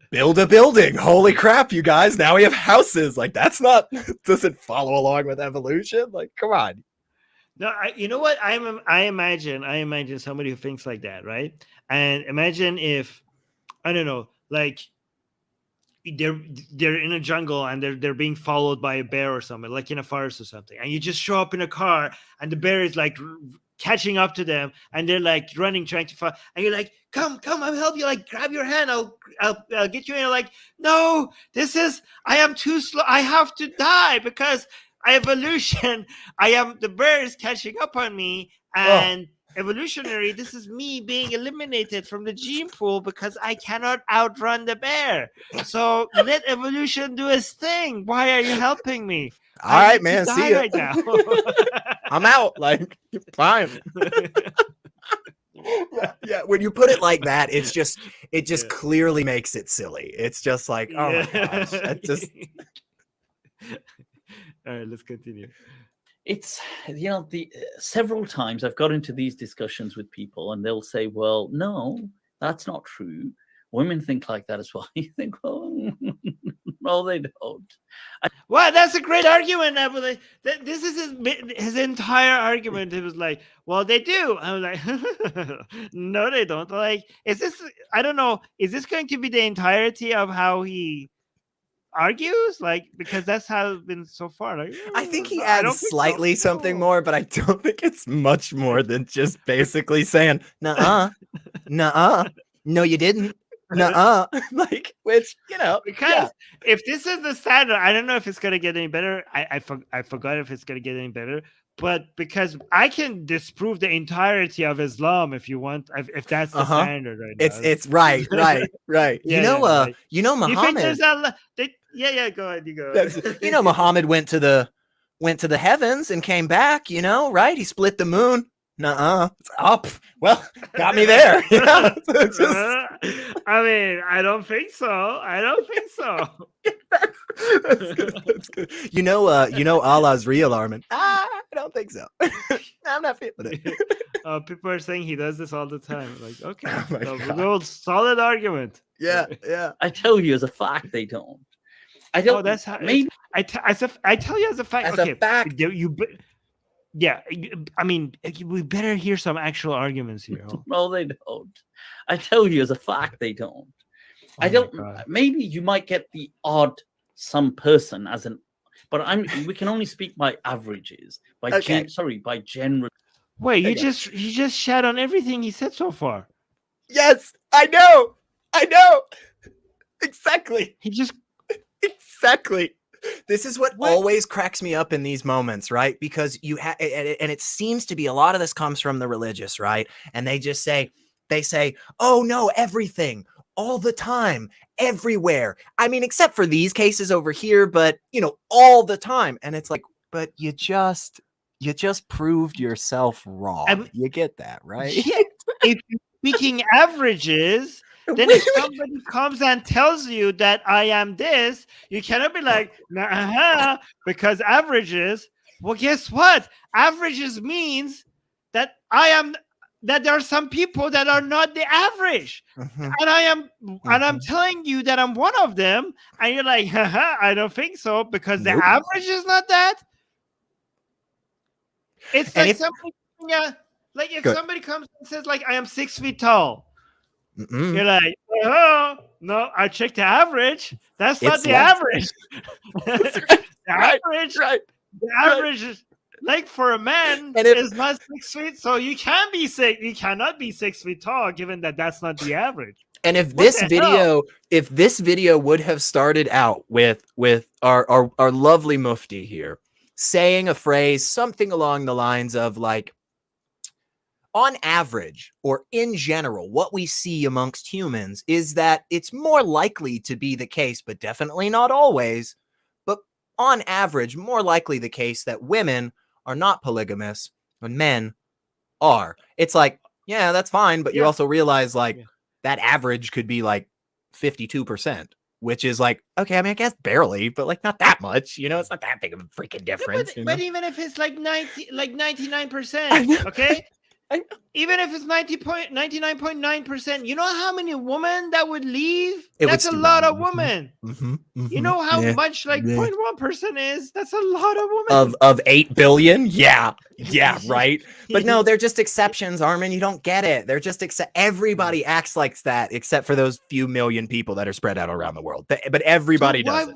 Build a building. Holy crap, you guys. Now we have houses. Like doesn't follow along with evolution. Like, come on. No, you know what? I imagine somebody who thinks like that, right? And imagine if, I don't know, like they're in a jungle and they're being followed by a bear or something, like in a forest or something, and you just show up in a car and the bear is like catching up to them and they're like running, trying to find, and you're like, come, I'll help you, like grab your hand, I'll get you in. You're like, no, I am too slow, I have to die because evolution, the bear is catching up on me, and evolutionary, this is me being eliminated from the gene pool because I cannot outrun the bear. So let evolution do its thing. Why are you helping me? All right, man. See you right now. I'm out. Like, fine. Yeah. When you put it like that, it just Yeah. clearly makes it silly. It's just like, oh my gosh, that just. All right, let's continue. It's the several times I've got into these discussions with people, and they'll say, "Well, no, that's not true. Women think like that as well." You think, well, no, they don't. Well, that's a great argument. I was like, this is his entire argument. It was like, well, they do. I was like, no, they don't. Like, is this? I don't know. Is this going to be the entirety of how he argues? Like, because that's how it's been so far. Like, I think he I don't adds think so. slightly something No. more, but I don't think it's much more than just basically saying, nuh-uh, nuh-uh, no, you didn't, nuh-uh, like, which, Because if this is the standard, I don't know if it's gonna get any better. I forgot if it's gonna get any better. But because I can disprove the entirety of Islam if you want, if that's the standard right now. It's right. Yeah, like, you think Muhammad. there's yeah, go ahead, you go. Muhammad went to the heavens and came back. Right? He split the moon. Nuh-uh. Up. Well, got me there. It's just- I mean, I don't think so. That's good. Allah's real, Armin. I don't think so. I'm not feeling it. People are saying he does this all the time. Like, okay, Oh my so God. real solid argument. Yeah. I tell you as a fact, they don't. I don't. Oh, that's how. Maybe I tell you as a fact. As a fact. Yeah, I mean, we better hear some actual arguments here. Huh? no, they don't. I tell you as a fact, they don't. I my don't. God. Maybe you might get the odd some person as an, but we can only speak by averages. By general. Wait, you just shat on everything he said so far. Yes, I know. Exactly. Exactly. This is what always cracks me up in these moments, right? Because and it seems to be a lot of this comes from the religious, right? And they say, oh no, everything, all the time, everywhere. I mean, except for these cases over here, but all the time. And it's like, but you just proved yourself wrong. You get that, right? Yeah. If you're speaking averages, then if somebody comes and tells you that I am this, you cannot be like, nah, because averages. Well, guess what? Averages means that that there are some people that are not the average. Mhm. And I'm telling you that I'm one of them. And you're like, I don't think so, because the average is not that. It's like somebody comes and says, like, I am 6 feet tall. Mm-mm. You're like, oh, no, I checked the average. That's not It's the less. average. The average is, like, for a man, is not 6 feet. So you cannot be 6 feet tall, given that that's not the average. And if this video would have started out with our lovely Mufti here saying a phrase, something along the lines of like, on average, or in general, what we see amongst humans is that it's more likely to be the case, but definitely not always, but on average, more likely the case that women are not polygamous when men are. It's like, yeah, that's fine, but you also realize that average could be like 52%, which is like, okay, I mean, I guess barely, but like not that much, it's not that big of a freaking difference. But even if it's like 99%, okay? Even if it's 99.9%, you know how many women that would leave? That's a lot of women. You know how much 0.1% is? That's a lot of women. Of 8 billion? Yeah, right. But no, they're just exceptions, Armin. You don't get it. They're just everybody acts like that, except for those few million people that are spread out around the world. But everybody does it.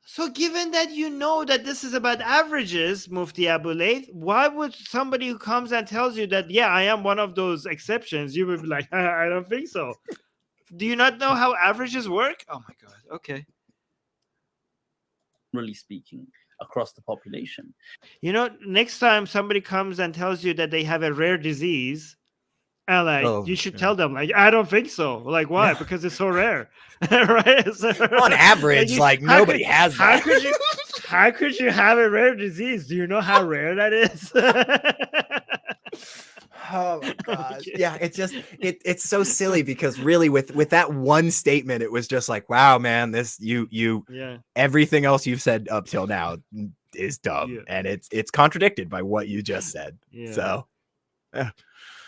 So given that you know that this is about averages, Mufti Abu Layth, why would somebody who comes and tells you that, yeah, I am one of those exceptions, you would be like, I don't think so. Do you not know how averages work? Oh my God. Okay. Really speaking, across the population. Next time somebody comes and tells you that they have a rare disease, and you should tell them, like, I don't think so. Like, why? Yeah. Because it's so rare. Right? On average, nobody has that. How could you have a rare disease? Do you know how rare that is? Oh my gosh. Okay. Yeah, it's just it's so silly because really with that one statement, it was just like, wow, man, this you Yeah. everything else you've said up till now is dumb. Yeah. And it's contradicted by what you just said. Yeah. So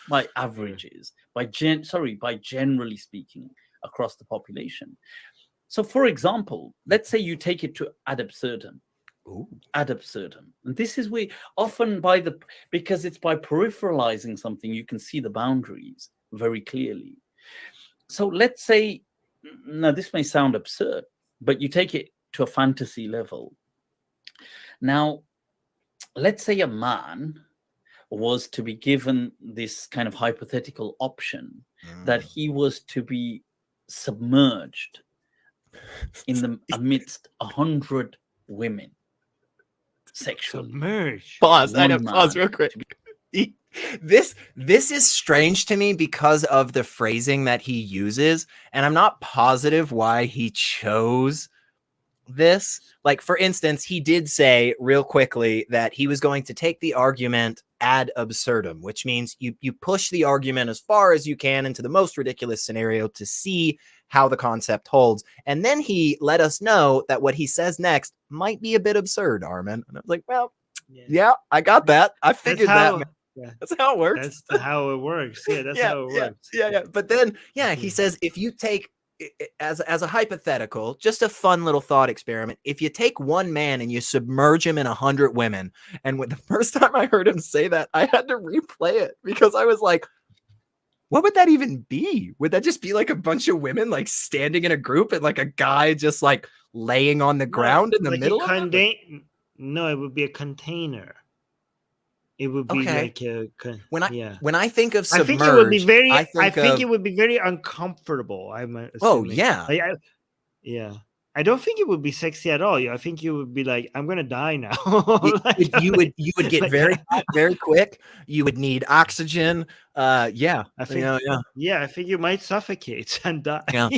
By averages, by generally speaking across the population. So, for example, let's say you take it to ad absurdum. ooh, Ad absurdum. And this is where often because it's by peripheralizing something, you can see the boundaries very clearly. So let's say, now this may sound absurd, but you take it to a fantasy level. Now, let's say a man was to be given this kind of hypothetical option that he was to be submerged in the amidst 100 women sexually. Submerge. pause. I know, One pause man real quick. This is strange to me because of the phrasing that he uses, and I'm not positive why he chose this. Like, for instance, he did say real quickly that he was going to take the argument ad absurdum, which means you push the argument as far as you can into the most ridiculous scenario to see how the concept holds. And then he let us know that what he says next might be a bit absurd, Armin. And I was like, well, yeah, I got that. I figured that. Man. Yeah. That's how it works. That's how it works. Yeah, that's how it works. Yeah. But then, yeah, he says if you take as a hypothetical, just a fun little thought experiment. If you take one man and you submerge him in 100 women, and when the first time I heard him say that, I had to replay it because I was like, what would that even be? Would that just be like a bunch of women like standing in a group and like a guy just like laying on the ground in the like middle of it? No, it would be a container. It would be Okay. like a when I think of I submerged, think it would be very. I think of, it would be very uncomfortable. I'm assuming. Oh yeah, yeah. I don't think it would be sexy at all. I think you would be like, I'm gonna die now. you would get very hot very quick. You would need oxygen. Yeah, I think. Yeah, I think you might suffocate and die. Yeah,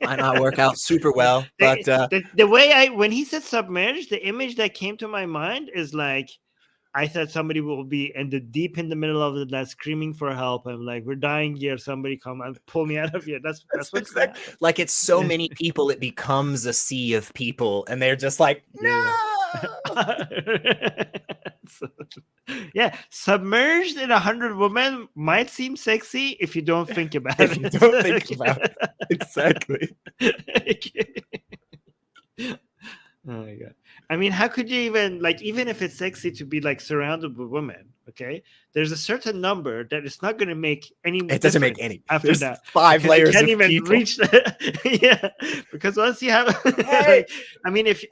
might not work out super well. But the way when he said submerged, the image that came to my mind is like, I thought somebody will be deep in the middle of that screaming for help. I'm like, we're dying here. Somebody come and pull me out of here. That's what's exactly. Like it's so many people, it becomes a sea of people, and they're just like, no. Yeah, submerged in 100 women might seem sexy if you don't think about it. You don't think about it. Exactly. Oh my god. I mean, how could you even if it's sexy to be like surrounded with women, okay? There's a certain number that it's not going to make any. It doesn't make any after There's that. 5 layers you can't of even people. reach that. Yeah, because once you have, hey. I mean, if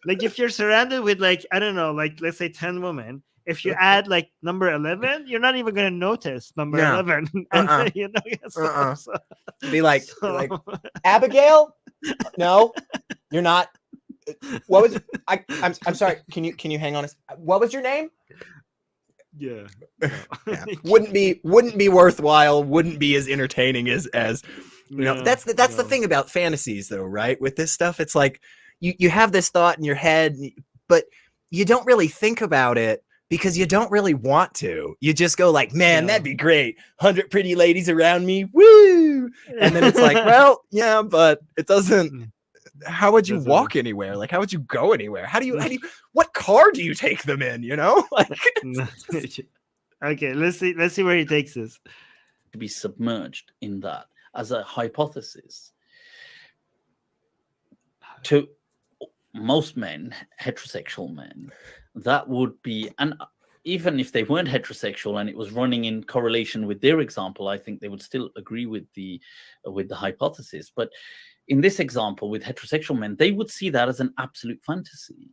like if you're surrounded with like I don't know, like let's say 10 women. If you add like number 11, you're not even going to notice number 11. And you know, Be like Abigail? No, you're not. What was I'm sorry. Can you hang on? What was your name? Yeah. Wouldn't be worthwhile. Wouldn't be as entertaining as you know. That's the thing about fantasies, though, right? With this stuff, it's like you have this thought in your head, but you don't really think about it because you don't really want to. You just go like, man, that'd be great. 100 pretty ladies around me, woo! And then it's like, well, yeah, but it doesn't. How would you walk anywhere? Like, how would you go anywhere? How do you what car do you take them in? You know, like. Okay, let's see where he takes this. To be submerged in that as a hypothesis. To most men, heterosexual men, that would be, and even if they weren't heterosexual and it was running in correlation with their example, I think they would still agree with the hypothesis. But in this example with heterosexual men, they would see that as an absolute fantasy.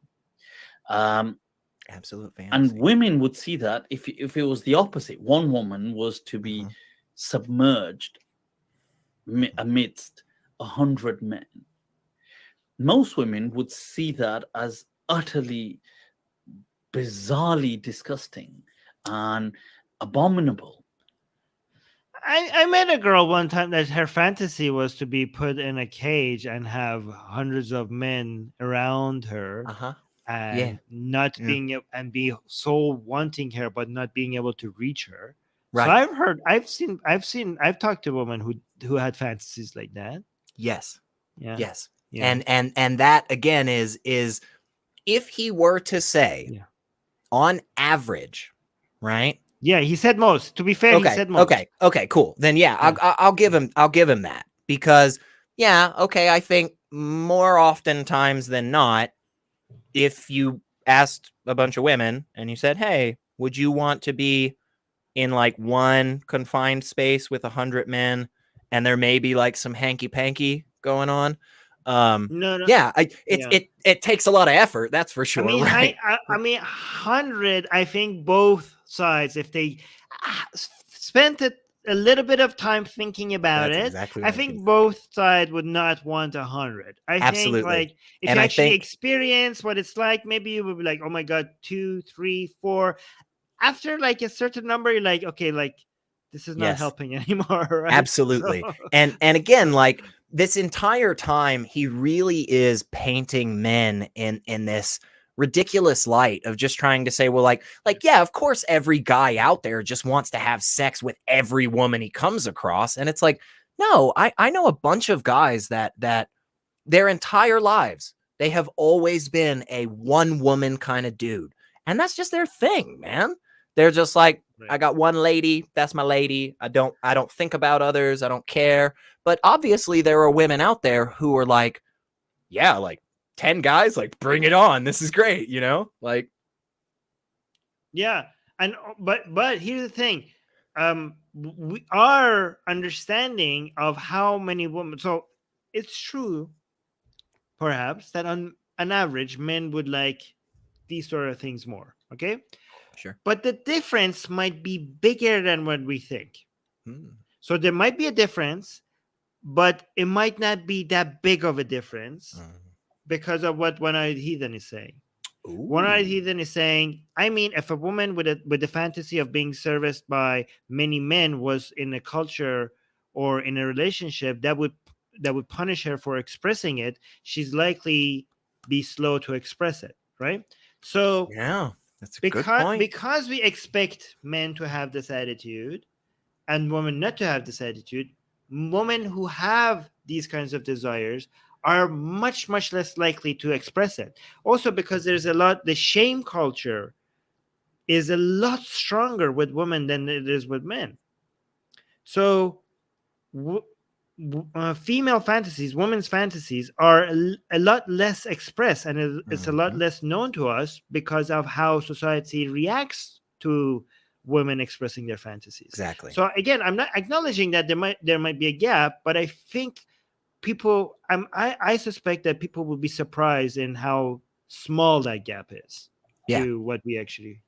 Absolute fantasy. And women would see that if it was the opposite. One woman was to be submerged amidst 100 men. Most women would see that as utterly, bizarrely disgusting and abominable. I met a girl one time that her fantasy was to be put in a cage and have hundreds of men around her, and not being and be so wanting her, but not being able to reach her. So I've talked to women who had fantasies like that. Yes. Yeah. Yes. Yeah. And that again is if he were to say, Yeah. on average, right? Yeah, he said most. To be fair, he said most. Okay, cool. Then I'll give him that, because okay, I think more oftentimes than not, if you asked a bunch of women and you said, "Hey, would you want to be in like one confined space with 100 men, and there may be like some hanky panky going on?" No. Yeah, it takes a lot of effort, that's for sure. I mean, right? I mean, 100. I think both sides, if they spent a little bit of time thinking about That's it, exactly I what think both sides would not want 100. I Absolutely. think, like, if And you I actually think- experience what it's like, maybe you would be like, oh my god, 2, 3, 4. After like a certain number, you're like, okay, like this is not Yes. helping anymore, right? Absolutely. So- And again, like this entire time, he really is painting men in this ridiculous light of just trying to say, well, like, yeah, of course, every guy out there just wants to have sex with every woman he comes across. And it's like, no, I know a bunch of guys that their entire lives, they have always been a one woman kind of dude. And that's just their thing, man. They're just like, Right. I got one lady, that's my lady. I don't think about others. I don't care. But obviously there are women out there who are like, yeah, like 10 guys, like bring it on. This is great, you know? Like, yeah. And but here's the thing. Our understanding of how many women, so it's true perhaps that on an average men would like these sort of things more, okay? sure. But the difference might be bigger than what we think. So there might be a difference, but it might not be that big of a difference because of what one-eyed heathen is saying. One-eyed heathen is saying, I mean, if a woman with the fantasy of being serviced by many men was in a culture or in a relationship that would punish her for expressing it, she's likely be slow to express it, right? So Yeah, that's a good point. because we expect men to have this attitude and women not to have this attitude, women who have these kinds of desires are much less likely to express it. Also because the shame culture is a lot stronger with women than it is with men. So female fantasies, women's fantasies are a lot less expressed, and it's a lot less known to us because of how society reacts to women expressing their fantasies. Exactly. So again, I'm not acknowledging that there might be a gap, but I think people, I suspect that people will be surprised in how small that gap is to what we actually,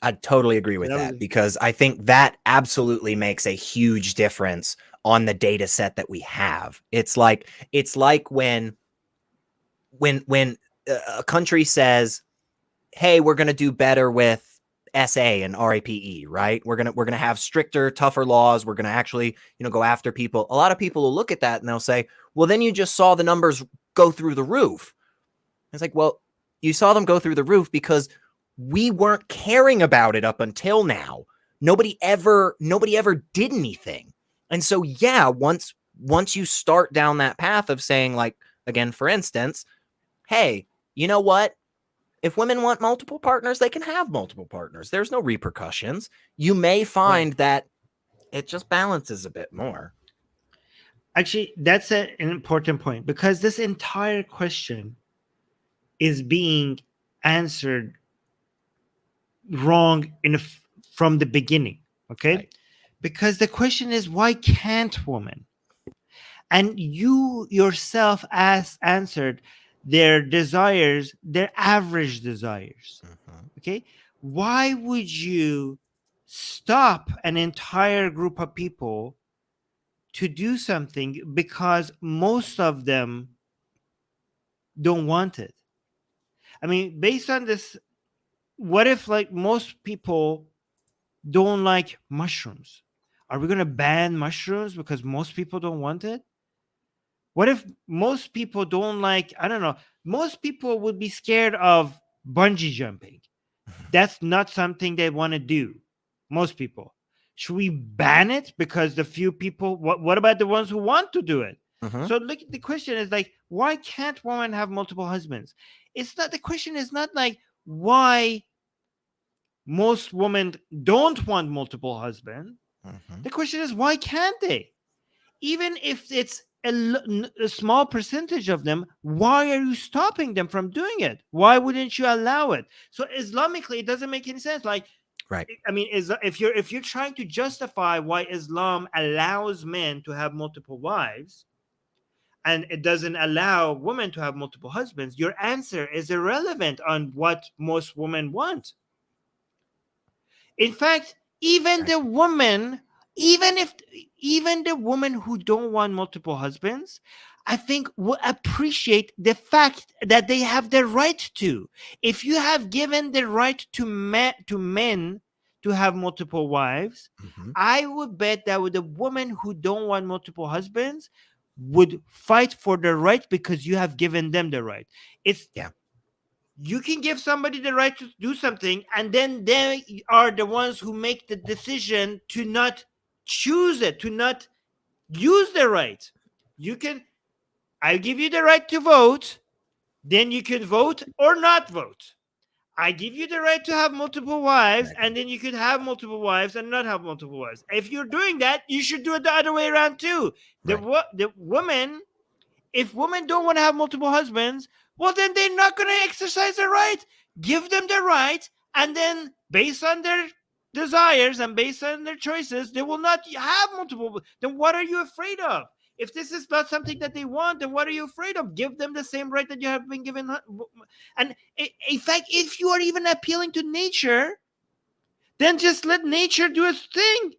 I totally agree with that, because I think that absolutely makes a huge difference on the data set that we have. It's like when a country says, hey, we're going to do better with SA and RAPE, right? We're going to have stricter, tougher laws. We're going to actually, go after people. A lot of people will look at that and they'll say, well, then you just saw the numbers go through the roof. It's like, well, you saw them go through the roof because we weren't caring about it up until now. Nobody ever did anything. And so, yeah, once you start down that path of saying, like, again, for instance, hey, you know what? If women want multiple partners, they can have multiple partners. There's no repercussions. You may find that it just balances a bit more. Actually, that's an important point, because this entire question is being answered wrong from the beginning, okay? Right. Because the question is, why can't women? And you yourself answered their desires, their average desires, okay? Why would you stop an entire group of people to do something because most of them don't want it? I mean, based on this, what if like most people don't like mushrooms? Are we going to ban mushrooms because most people don't want it? What if most people don't like, I don't know, most people would be scared of bungee jumping. That's not something they want to do. Most people. Should we ban it because the few people? What about the ones who want to do it? So look, the question is like, why can't women have multiple husbands? It's not, the question is not like why most women don't want multiple husbands. The question is, why can't they? Even if it's a small percentage of them, why are you stopping them from doing it? Why wouldn't you allow it? So Islamically, it doesn't make any sense. Like, Right. I mean, if you're trying to justify why Islam allows men to have multiple wives, and it doesn't allow women to have multiple husbands, your answer is irrelevant on what most women want. In fact, even the woman, even the women who don't want multiple husbands, I think will appreciate the fact that they have the right to. If you have given the right to men to have multiple wives, I would bet that with the women who don't want multiple husbands would fight for the right because you have given them the right. You can give somebody the right to do something, and then they are the ones who make the decision to not choose it, to not use the right. I give you the right to vote, then you can vote or not vote. I give you the right to have multiple wives, and then you could have multiple wives and not have multiple wives. If you're doing that, you should do it the other way around too. The women, if women don't want to have multiple husbands, well, then they're not going to exercise their right. Give them the right, and then based on their desires and based on their choices, they will not have multiple. Then what are you afraid of? If this is not something that they want, then what are you afraid of? Give them the same right that you have been given. And in fact, if you are even appealing to nature, then just let nature do its thing.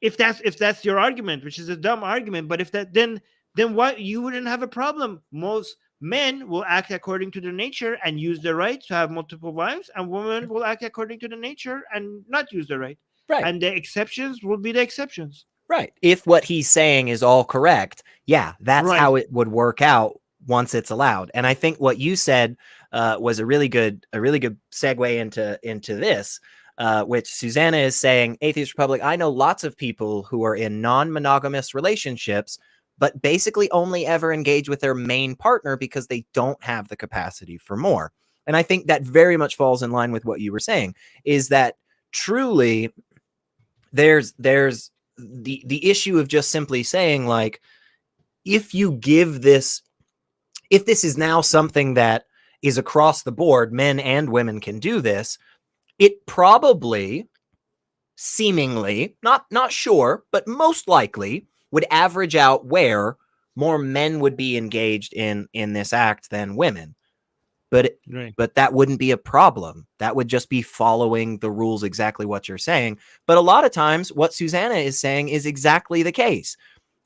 If that's your argument, which is a dumb argument, but if that, then why you wouldn't have a problem? Most men will act according to their nature and use the right to have multiple wives, and women will act according to the nature and not use the right. Right. And the exceptions will be the exceptions. Right. If what he's saying is all correct, that's how it would work out once it's allowed. And I think what you said was a really good segue into this, which Susanna is saying, Atheist Republic, I know lots of people who are in non-monogamous relationships, but basically only ever engage with their main partner because they don't have the capacity for more. And I think that very much falls in line with what you were saying, is that truly there's the issue of just simply saying, like, if this is now something that is across the board, men and women can do this, it probably, seemingly, not sure, but most likely would average out where more men would be engaged in this act than women. But that wouldn't be a problem. That would just be following the rules, exactly what you're saying. But a lot of times what Susanna is saying is exactly the case.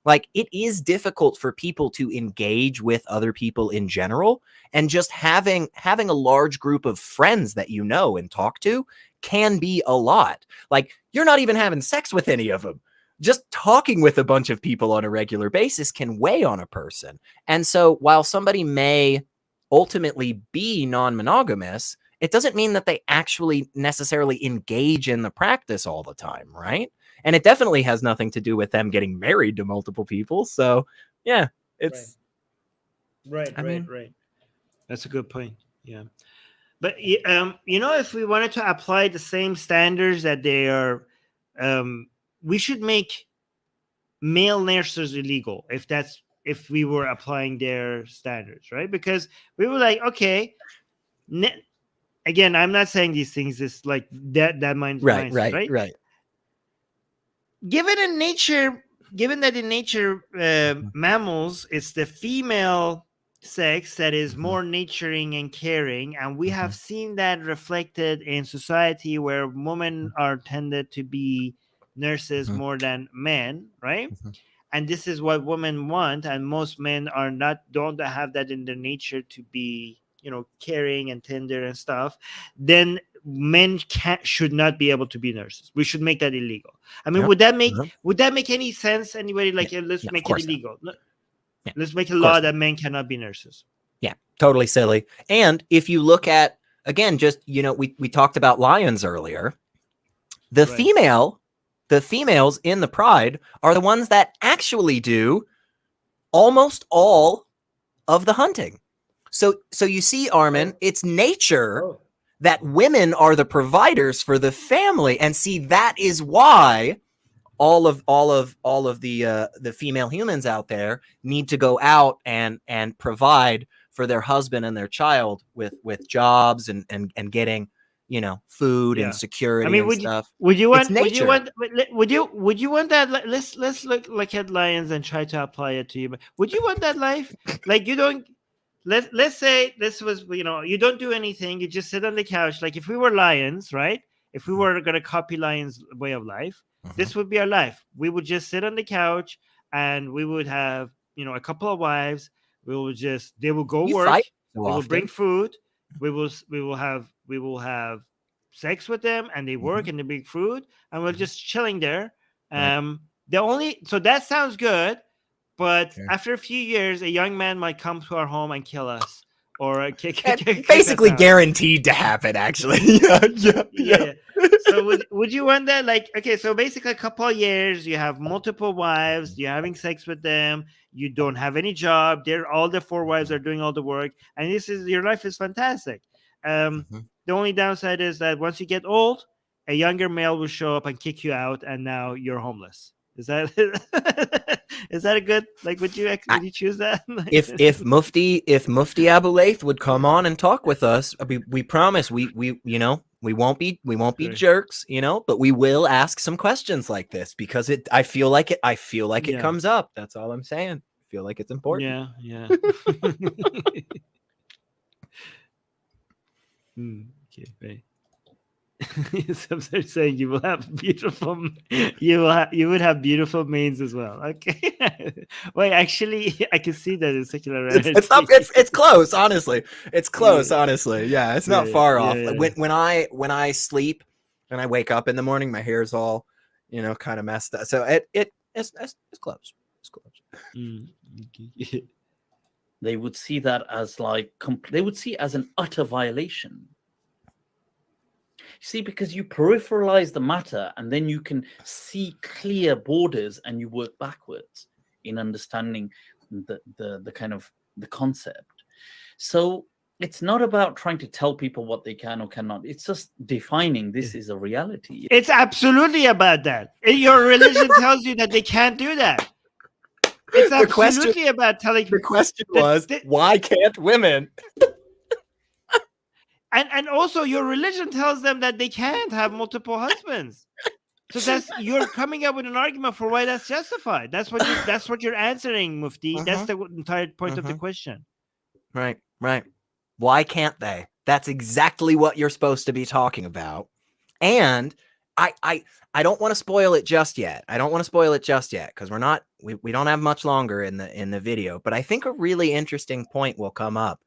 Like, it is difficult for people to engage with other people in general, and just having a large group of friends that you know and talk to can be a lot. Like, you're not even having sex with any of them. Just talking with a bunch of people on a regular basis can weigh on a person. And so while somebody may ultimately be non-monogamous, it doesn't mean that they actually necessarily engage in the practice all the time, right? And it definitely has nothing to do with them getting married to multiple people. So yeah, it's right. That's a good point. Yeah. But if we wanted to apply the same standards that they are, we should make male nurses illegal if we were applying their standards, right? Because we were like, okay, again, I'm not saying these things is like that mindset, right? Given that in nature, mammals, it's the female sex that is more nurturing and caring, and we have seen that reflected in society where women are tended to be nurses more than men, right? And this is what women want, and most men don't have that in their nature to be, caring and tender and stuff. Then men should not be able to be nurses. We should make that illegal. I mean, would that make any sense? Anybody let's make it illegal. Let's make a law that men cannot be nurses. Yeah, totally silly. And if you look at, again, just we talked about lions earlier. The female the females in the pride are the ones that actually do almost all of the hunting. So you see, Armin, it's nature that women are the providers for the family, and see, that is why all of the female humans out there need to go out and provide for their husband and their child with jobs and getting, you know, food and security. I mean, would you want that? Let's look at lions and try to apply it to you. But would you want that life? Like, you don't. Let's say this was, you know, you don't do anything. You just sit on the couch. Like, if we were lions, right? If we were gonna copy lions' way of life, this would be our life. We would just sit on the couch and we would have, you know, a couple of wives. They will go work. They will bring food. We will have sex with them, and they work and they bring food, and we're just chilling there. So that sounds good, but after a few years, a young man might come to our home and kill us, or basically guaranteed to happen. Actually, yeah. So would you want that? Like, okay, so basically a couple of years, you have multiple wives, you're having sex with them, you don't have any job. All the 4 wives are doing all the work, and your life is fantastic. The only downside is that once you get old, a younger male will show up and kick you out, and now you're homeless. Is that a good, like, would you choose that? if Mufti Abu Layth would come on and talk with us, we promise we won't be jerks, you know, but we will ask some questions like this, because I feel like it comes up. That's all I'm saying. I feel like it's important. Yeah. Okay, right. Some are saying you would have beautiful manes as well. Okay. Wait, actually, I can see that in Secular Rarity. It's close, honestly. It's close, honestly. Yeah, it's not far off. When I sleep and I wake up in the morning, my hair's all, you know, kind of messed up. So it's close. It's close. Okay. They would see that as they would see it as an utter violation. See, because you peripheralize the matter, and then you can see clear borders, and you work backwards in understanding the kind of the concept. So it's not about trying to tell people what they can or cannot. It's just defining this is a reality. It's absolutely about that. Your religion tells you that they can't do that. It's absolutely about telling. The question was, why can't women? And also, your religion tells them that they can't have multiple husbands. So you're coming up with an argument for why that's justified. That's what you're answering, Mufti. That's the entire point of the question. Right. Why can't they? That's exactly what you're supposed to be talking about. And I don't want to spoil it just yet. Because we don't have much longer in the video. But I think a really interesting point will come up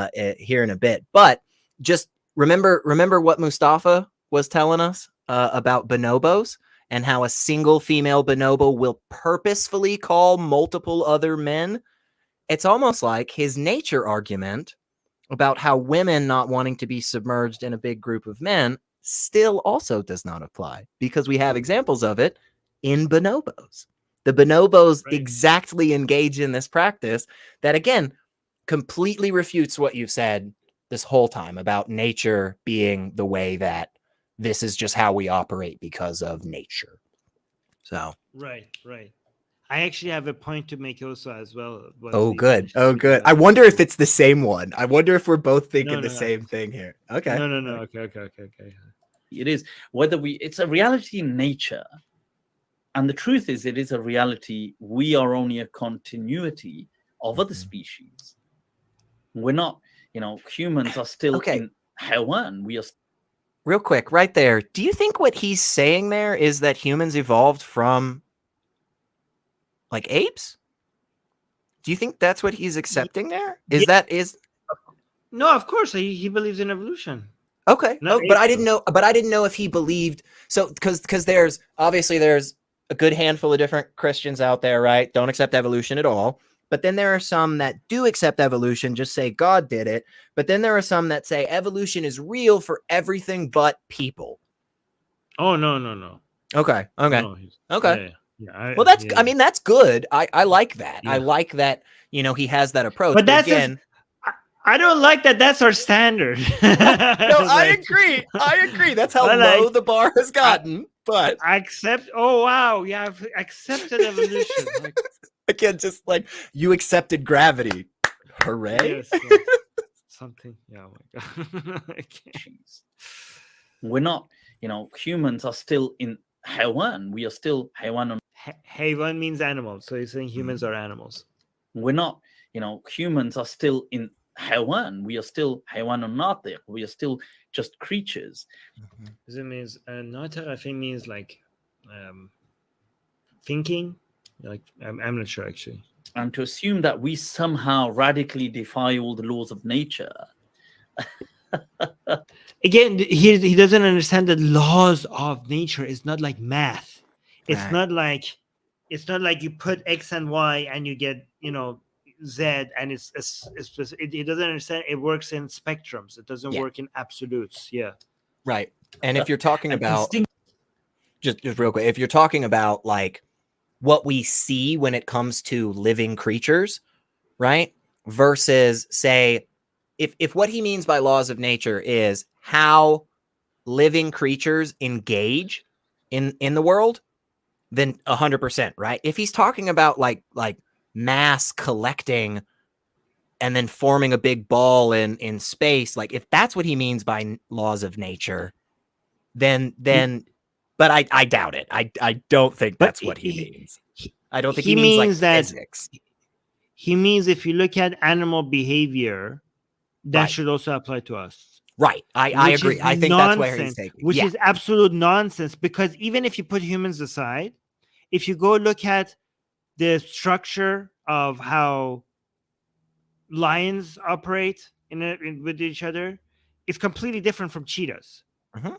here in a bit. But just remember what Mustafa was telling us about bonobos, and how a single female bonobo will purposefully call multiple other men. It's almost like his nature argument about how women not wanting to be submerged in a big group of men still also does not apply, because we have examples of it in bonobos. The bonobos exactly engage in this practice that, again, completely refutes what you've said this whole time about nature being the way that this is just how we operate because of nature. So right. I actually have a point to make also as well. Oh, good. I wonder if it's the same one. I wonder if we're both thinking the same thing here. Okay. No. Okay. It is it's a reality in nature, and the truth is, it is a reality. We are only a continuity of other species. We're not. You know, humans are still in Hayawan. We are. Real quick, right there. Do you think what he's saying there is that humans evolved from, like, apes? Do you think that's what he's accepting there? No, of course he believes in evolution. Okay, but I didn't know if he believed. So because there's a good handful of different Christians out there, right? Don't accept evolution at all. But then there are some that do accept evolution, just say God did it. But then there are some that say evolution is real for everything but people. Oh, no. Okay. Okay. No, Okay. yeah. Well, that's, yeah. I mean, that's good. I like that. I Yeah. like that, he has that approach. But that's again, I don't like that. That's our standard. no, I Like, agree. I agree. That's how but, low like, the bar has gotten. But I accept. Oh wow, yeah, I've accepted evolution. Like, again, just like you accepted gravity. Hooray. yes, like, something. Yeah. Oh my god. I can't. Jeez. We're not, humans are still in Haiwan. We are still Haiwan on. Hayvan means animal, so you're saying humans are animals. We're not, humans are still in Haiwan. We are still Haiwan on Natir. We are still just creatures. Does it means Natir? I think means like thinking. Like I'm not sure actually. And to assume that we somehow radically defy all the laws of nature. Again, he doesn't understand that laws of nature is not like math. It's Right. not like you put X and Y and you get Z, and it doesn't understand. It works in spectrums. It doesn't Yeah. work in absolutes. Yeah. Right. And if you're talking And about just real quick, if you're talking about like what we see when it comes to living creatures, right? Versus say, if what he means by laws of nature is how living creatures engage in the world, then 100%, right? If he's talking about like mass collecting and then forming a big ball in space, like if that's what he means by laws of nature, then but I doubt it. I don't think But that's what he means. I don't think he he means means like that- physics. He means if you look at animal behavior, that Right. should also apply to us. Right. I Which agree. is I think that's where he's nonsense, taking. which Yeah. is absolute nonsense, because even if you put humans aside, if you go look at the structure of how lions operate with each other, it's completely different from cheetahs. Mhm.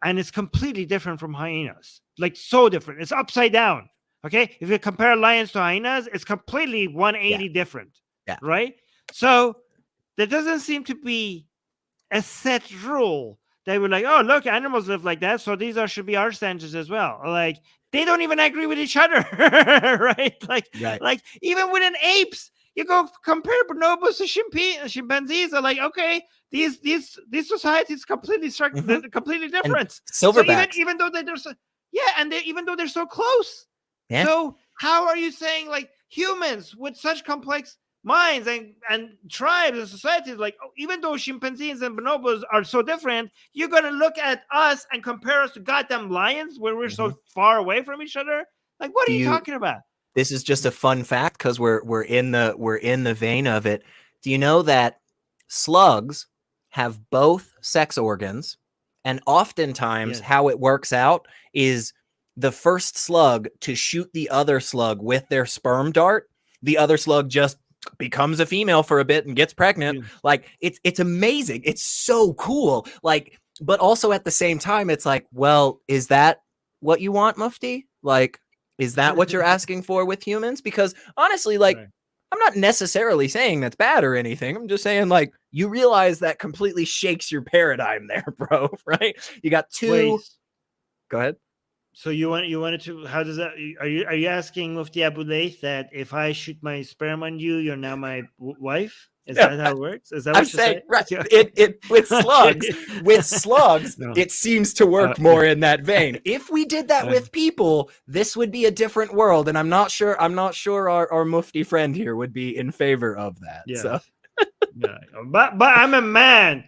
And it's completely different from hyenas. Like, so different. It's upside down. Okay? If you compare lions to hyenas, it's completely 180 different. Yeah. Right? So there doesn't seem to be a set rule. They were like, oh, look, animals live like that, so these should be our standards as well. Like, they don't even agree with each other, right? Right. Like even with an apes, you go compare bonobos to chimpanzees. Are like, okay, these societies completely completely different. Silverbacks. So even though they're so, and even though they're so close, Yeah. so how are you saying like humans with such complex minds and tribes and societies, like, oh, even though chimpanzees and bonobos are so different, you're gonna look at us and compare us to goddamn lions where we're so far away from each other? Like, what are you talking about? This is just a fun fact because we're in the vein of it. Do you know that slugs have both sex organs, and oftentimes how it works out is the first slug to shoot the other slug with their sperm dart, the other slug just becomes a female for a bit and gets pregnant. Like, it's amazing. It's so cool. Like, but also at the same time, it's like, well, is that what you want, Mufti? Like, is that what you're asking for with humans? Because honestly, like, I'm not necessarily saying that's bad or anything. I'm just saying, like, you realize that completely shakes your paradigm there, bro. Right? You got two. Wait, Go ahead. so you wanted to? How does that? Are you asking Mufti Abu Layth that if I shoot my sperm on you, you're now my wife? Is that how it works? Is that what I'm you're saying? Right. Yeah. It with slugs, No. it seems to work more in that vein. If we did that with people, this would be a different world, and I'm not sure our Mufti friend here would be in favor of that. Yeah. So. Yeah. But I'm a man.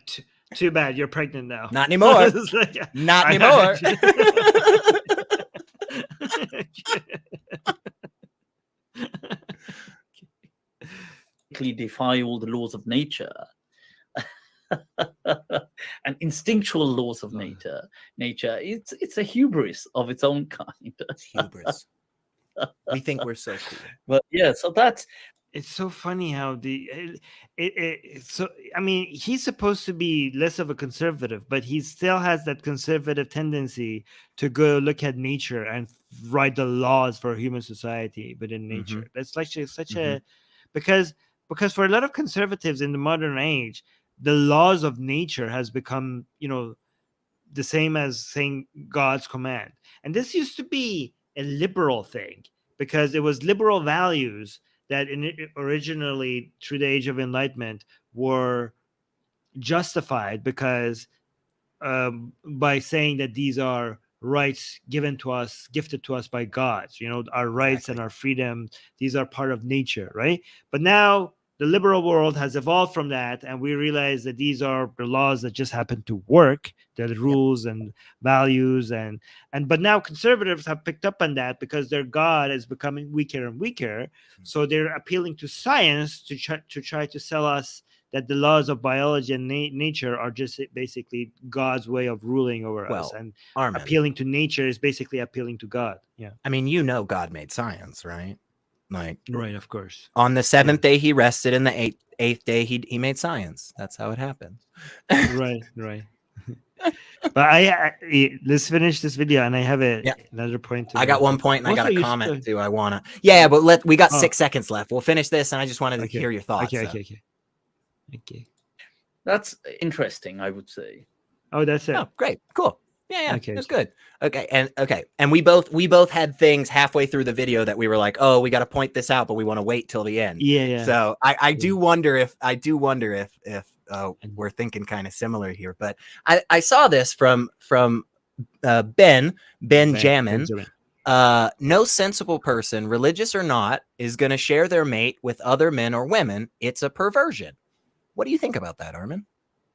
Too bad you're pregnant now. Not anymore. Like, Not anymore. Defy all the laws of nature. And instinctual laws of nature. It's a hubris of its own kind. It's hubris. We think we're so cool. But yeah, so that's it's so funny how so I mean, he's supposed to be less of a conservative, but he still has that conservative tendency to go look at nature and write the laws for human society within nature. That's like such a because for a lot of conservatives in the modern age, the laws of nature has become, the same as saying God's command. And this used to be a liberal thing because it was liberal values that originally through the Age of Enlightenment were justified because by saying that these are rights given to us, gifted to us by God. You know, our rights and our freedom, these are part of nature, right? But now the liberal world has evolved from that, and we realize that these are the laws that just happen to work, the rules and values, and but now conservatives have picked up on that because their God is becoming weaker and weaker. So they're appealing to science to try to sell us that the laws of biology and nature are just basically God's way of ruling over us, and Armin, appealing to nature is basically appealing to God. Yeah, I mean, you know, God made science, right? Like, right, of course. On the seventh day he rested, and the eighth day he made science. That's how it happens. Right. But let's finish this video, and I have another point. I got one point, and also, I got a comment too. I wanna, but we got 6 seconds left. We'll finish this, and I just wanted to hear your thoughts. Okay. That's interesting, I would say. Oh, that's it. Oh, great, cool. Yeah, okay, that's good. And we both had things halfway through the video that we were like, oh, we got to point this out, but we want to wait till the end. Yeah. So I do wonder if we're thinking kind of similar here. But I saw this from Benjamin. No sensible person, religious or not, is going to share their mate with other men or women. It's a perversion. What do you think about that, Armin?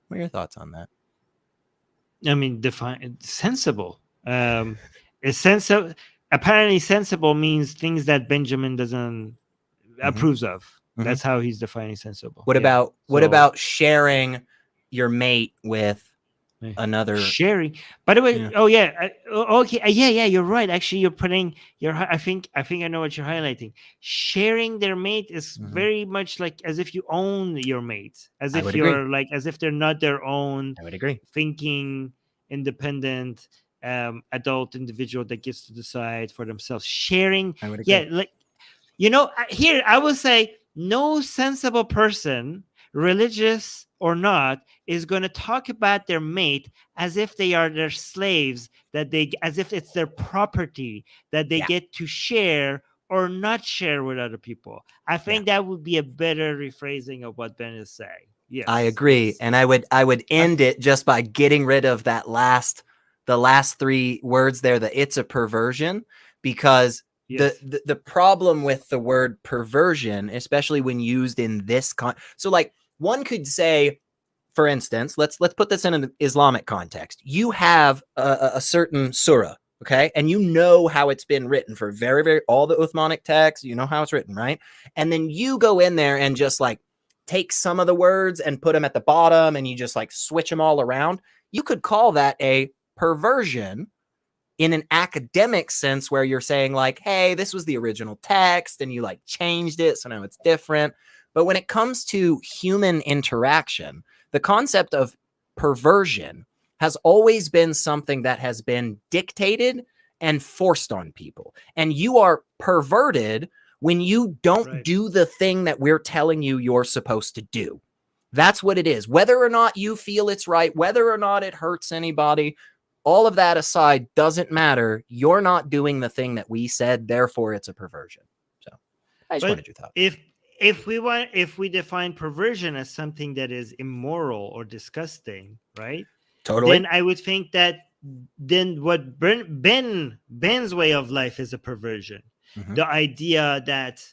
What are your thoughts on that? I mean, define sensible. Apparently, sensible means things that Benjamin doesn't approves of. That's how he's defining sensible. What about sharing your mate with another sharing? By the way, you're right. Actually, you're putting I think I know what you're highlighting. Sharing their mate is very much like as if you own your mate, as if you're like as if they're not their own. I would agree. Thinking, independent adult individual that gets to decide for themselves. Sharing, I would agree. Here I will say no sensible person, religious or not, is going to talk about their mate as if they are their slaves, as if it's their property that they get to share or not share with other people. I think that would be a better rephrasing of what Ben is saying. Yes, I agree, and I would end it just by getting rid of the last 3 words there. That it's a perversion, because the problem with the word perversion, especially when used in this so like one could say, for instance, let's put this in an Islamic context. You have a certain surah, okay, and you know how it's been written for very, very all the Uthmanic texts. You know how it's written, right? And then you go in there and just like take some of the words and put them at the bottom, and you just like switch them all around. You could call that a perversion in an academic sense, where you're saying like, hey, this was the original text and you like changed it, so now it's different. But when it comes to human interaction, the concept of perversion has always been something that has been dictated and forced on people. And you are perverted when you don't do the thing that we're telling you you're supposed to do. That's what it is. Whether or not you feel it's right, whether or not it hurts anybody, all of that aside, doesn't matter. You're not doing the thing that we said, therefore it's a perversion. So I just wanted your thoughts. If we define perversion as something that is immoral or disgusting, right? Totally. Then I would think that then what Ben's way of life is a perversion. The idea that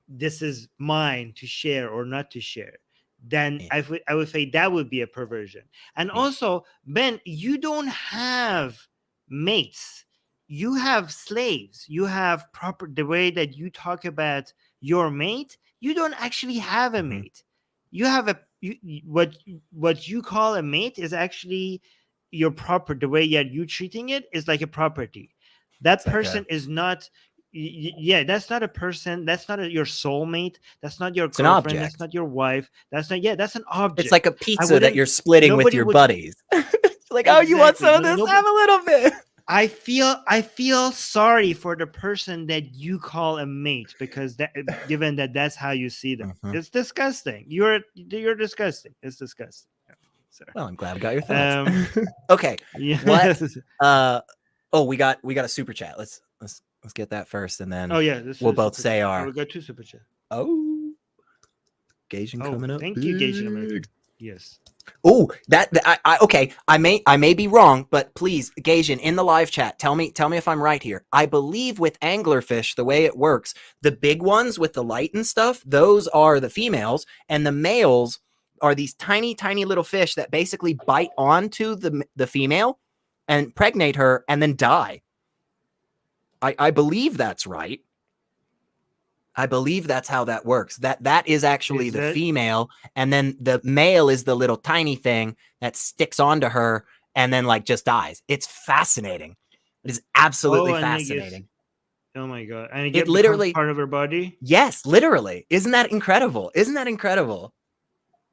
this is mine to share or not to share, then I would say that would be a perversion. And also, Ben, you don't have mates. You have slaves. You have the way that you talk about your mate. You don't actually have a mate. You have what you call a mate is actually your property. The way you treating it is like a property. That person is not. That's not a person. That's not your soulmate. That's not your girlfriend. That's not your wife. That's an object. It's like a pizza that you're splitting with your buddies. Like, oh, you want some of this? Have a little bit. I feel sorry for the person that you call a mate, because that's how you see them. It's disgusting. You're disgusting. It's disgusting. Sorry. Well, I'm glad we got your thoughts. Okay. Yeah. What? We got a super chat. Let's get that first, and then Oh yeah, this we'll is both super say chat. our. We got 2 super chat. Oh, Gagin coming up. Thank you, Gagin American. big. Yes. Oh, okay. I may be wrong, but please, Gagin, in the live chat, tell me if I'm right here. I believe with anglerfish, the way it works, the big ones with the light and stuff, those are the females, and the males are these tiny, tiny little fish that basically bite onto the female and impregnate her and then die. I believe that's right. I believe that's how that works. That is actually the female, and then the male is the little tiny thing that sticks onto her and then like just dies. It's fascinating. It is absolutely fascinating. Oh my god! And it literally part of her body. Yes, literally. Isn't that incredible?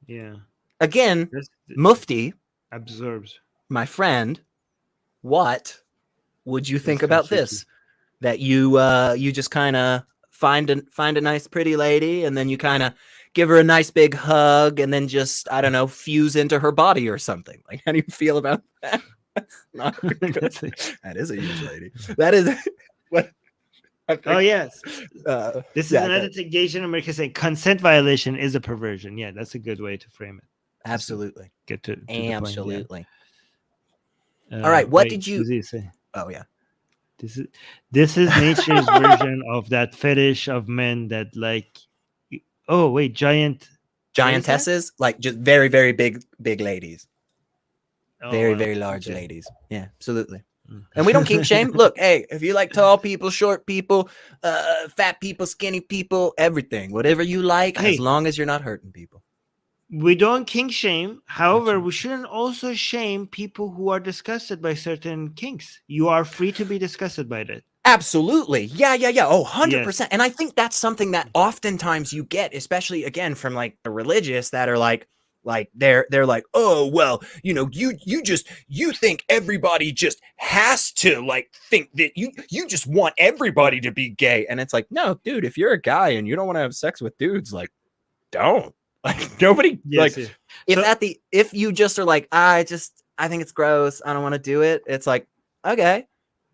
Yeah. Again, Mufti absorbs. My friend, what would you think about this? That you just kind of find a nice pretty lady, and then you kind of give her a nice big hug, and then just, I don't know, fuse into her body or something. Like, how do you feel about that? That's not that is a huge lady. That is what. Oh yes, this is another Gagin America saying consent violation is a perversion. Yeah, that's a good way to frame it. Absolutely. Get to absolutely. The point, all right, what did you say? Oh yeah. This is nature's version of that fetish of men that like, oh wait, giantesses, like just very, very big ladies. Very, wow. very large ladies. Yeah, absolutely. And we don't kink shame. Look, hey, if you like tall people, short people, fat people, skinny people, everything, whatever you like, as long as you're not hurting people. We don't kink shame. However, we shouldn't also shame people who are disgusted by certain kinks. You are free to be disgusted by that. Absolutely. Yeah. Oh, 100%. Yes. And I think that's something that oftentimes you get, especially again from like the religious that are like they're like, oh, well, you know, you think everybody just has to like think that you just want everybody to be gay. And it's like, no, dude, if you're a guy and you don't want to have sex with dudes, like, don't. Like nobody if you just are like, I think it's gross, I don't want to do it, it's like, okay.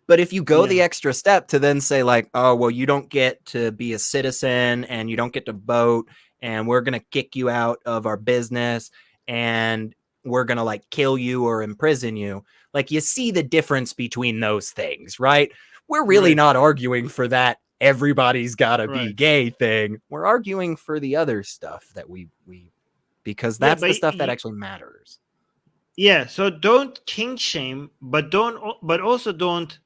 But if you go the extra step to then say like, oh, well, you don't get to be a citizen and you don't get to vote and we're going to kick you out of our business and we're going to like kill you or imprison you. Like you see the difference between those things, right? We're really not arguing for that everybody's gotta be gay thing. We're arguing for the other stuff that we because that's the stuff that actually matters. Yeah, so don't kink shame, but also don't,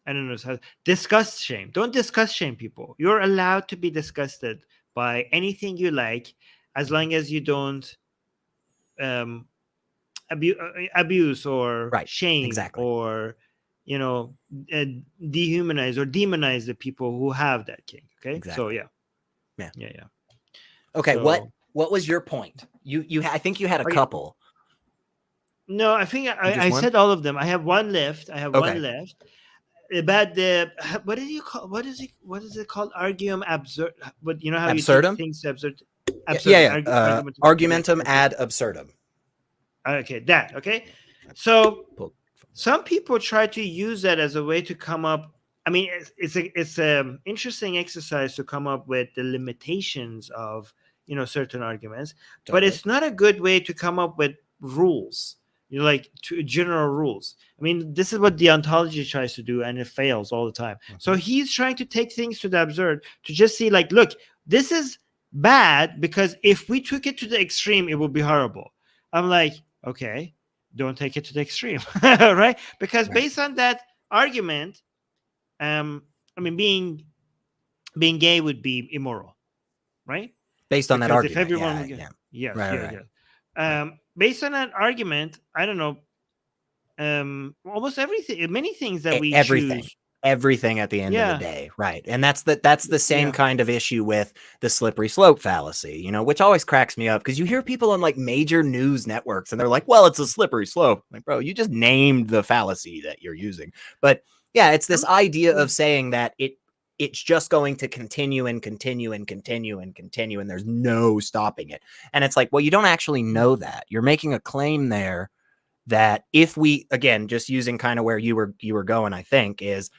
I don't know how, disgust shame. Don't disgust shame people. You're allowed to be disgusted by anything you like, as long as you don't abuse or shame or dehumanize or demonize the people who have that kink. Okay, so yeah. Okay, so, what was your point? You I think you had a couple. No, I think I said all of them. I have one left. One left about the what is it called? Argumentum absurd. But you know how absurdum? You think things absurd. Argumentum ad absurdum. Okay, that. Okay, so some people try to use that as a way to come up. I mean, it's an interesting exercise to come up with the limitations of certain arguments, but it's not a good way to come up with rules. Like general rules. I mean, this is what deontology tries to do, and it fails all the time. Mm-hmm. So he's trying to take things to the absurd to just see, like, look, this is bad because if we took it to the extreme, it would be horrible. I'm like, okay, don't take it to the extreme, right? Because based on that argument, I mean, being gay would be immoral, right? Based on that argument, if everyone, based on that argument, I don't know, almost everything, many things that we choose. Everything at the end of the day, right? And that's the same kind of issue with the slippery slope fallacy, which always cracks me up because you hear people on like major news networks and they're like, well, it's a slippery slope. Like, bro, you just named the fallacy that you're using. But yeah, it's this idea of saying that it's just going to continue and continue and continue and continue, and there's no stopping it. And it's like, well, you don't actually know that. You're making a claim there that if we, again, just using kind of where you were going, I think, is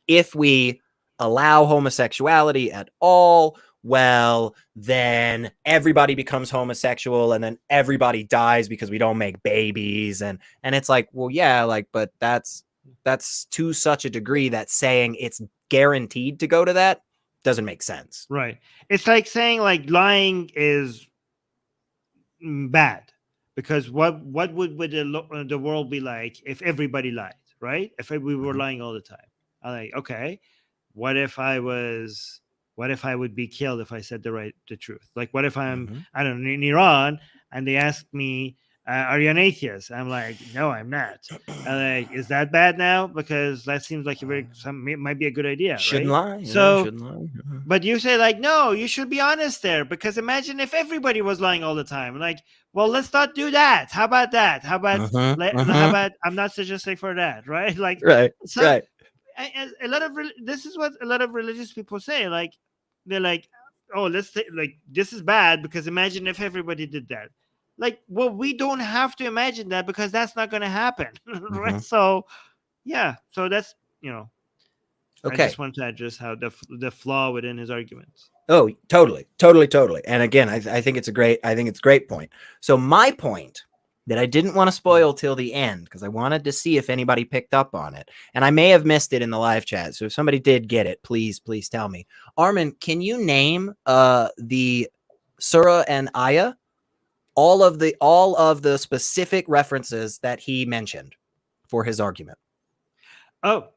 if we allow homosexuality at all, well, then everybody becomes homosexual and then everybody dies because we don't make babies. And it's like, well, yeah, like, but that's to such a degree that saying it's guaranteed to go to that doesn't make sense. Right. It's like saying like lying is bad, because what would the world be like if everybody lied, right? If we were lying all the time. I'm like, okay, what if I would be killed if I said the truth? Like, what if I'm, I don't know, in Iran and they ask me, are you an atheist? I'm like, no, I'm not. I'm like, is that bad now? Because that seems like it might be a good idea. Shouldn't right? lie. So, shouldn't lie. but you say like, no, you should be honest there, because imagine if everybody was lying all the time. Like, well, let's not do that. How about that? How about how about I'm not suggesting for that, right? Like, right, so, right. A lot of this is what a lot of religious people say. Like, they're like, oh, like, this is bad because imagine if everybody did that. Like, well, we don't have to imagine that because that's not going to happen, right? So, yeah. So that's Okay. I just want to address how the flaw within his arguments. Oh, totally. And again, I think it's a great point. So my point that I didn't want to spoil till the end, because I wanted to see if anybody picked up on it, and I may have missed it in the live chat. So if somebody did get it, please tell me. Armin, can you name the surah and ayah, all of the specific references that he mentioned for his argument? Oh,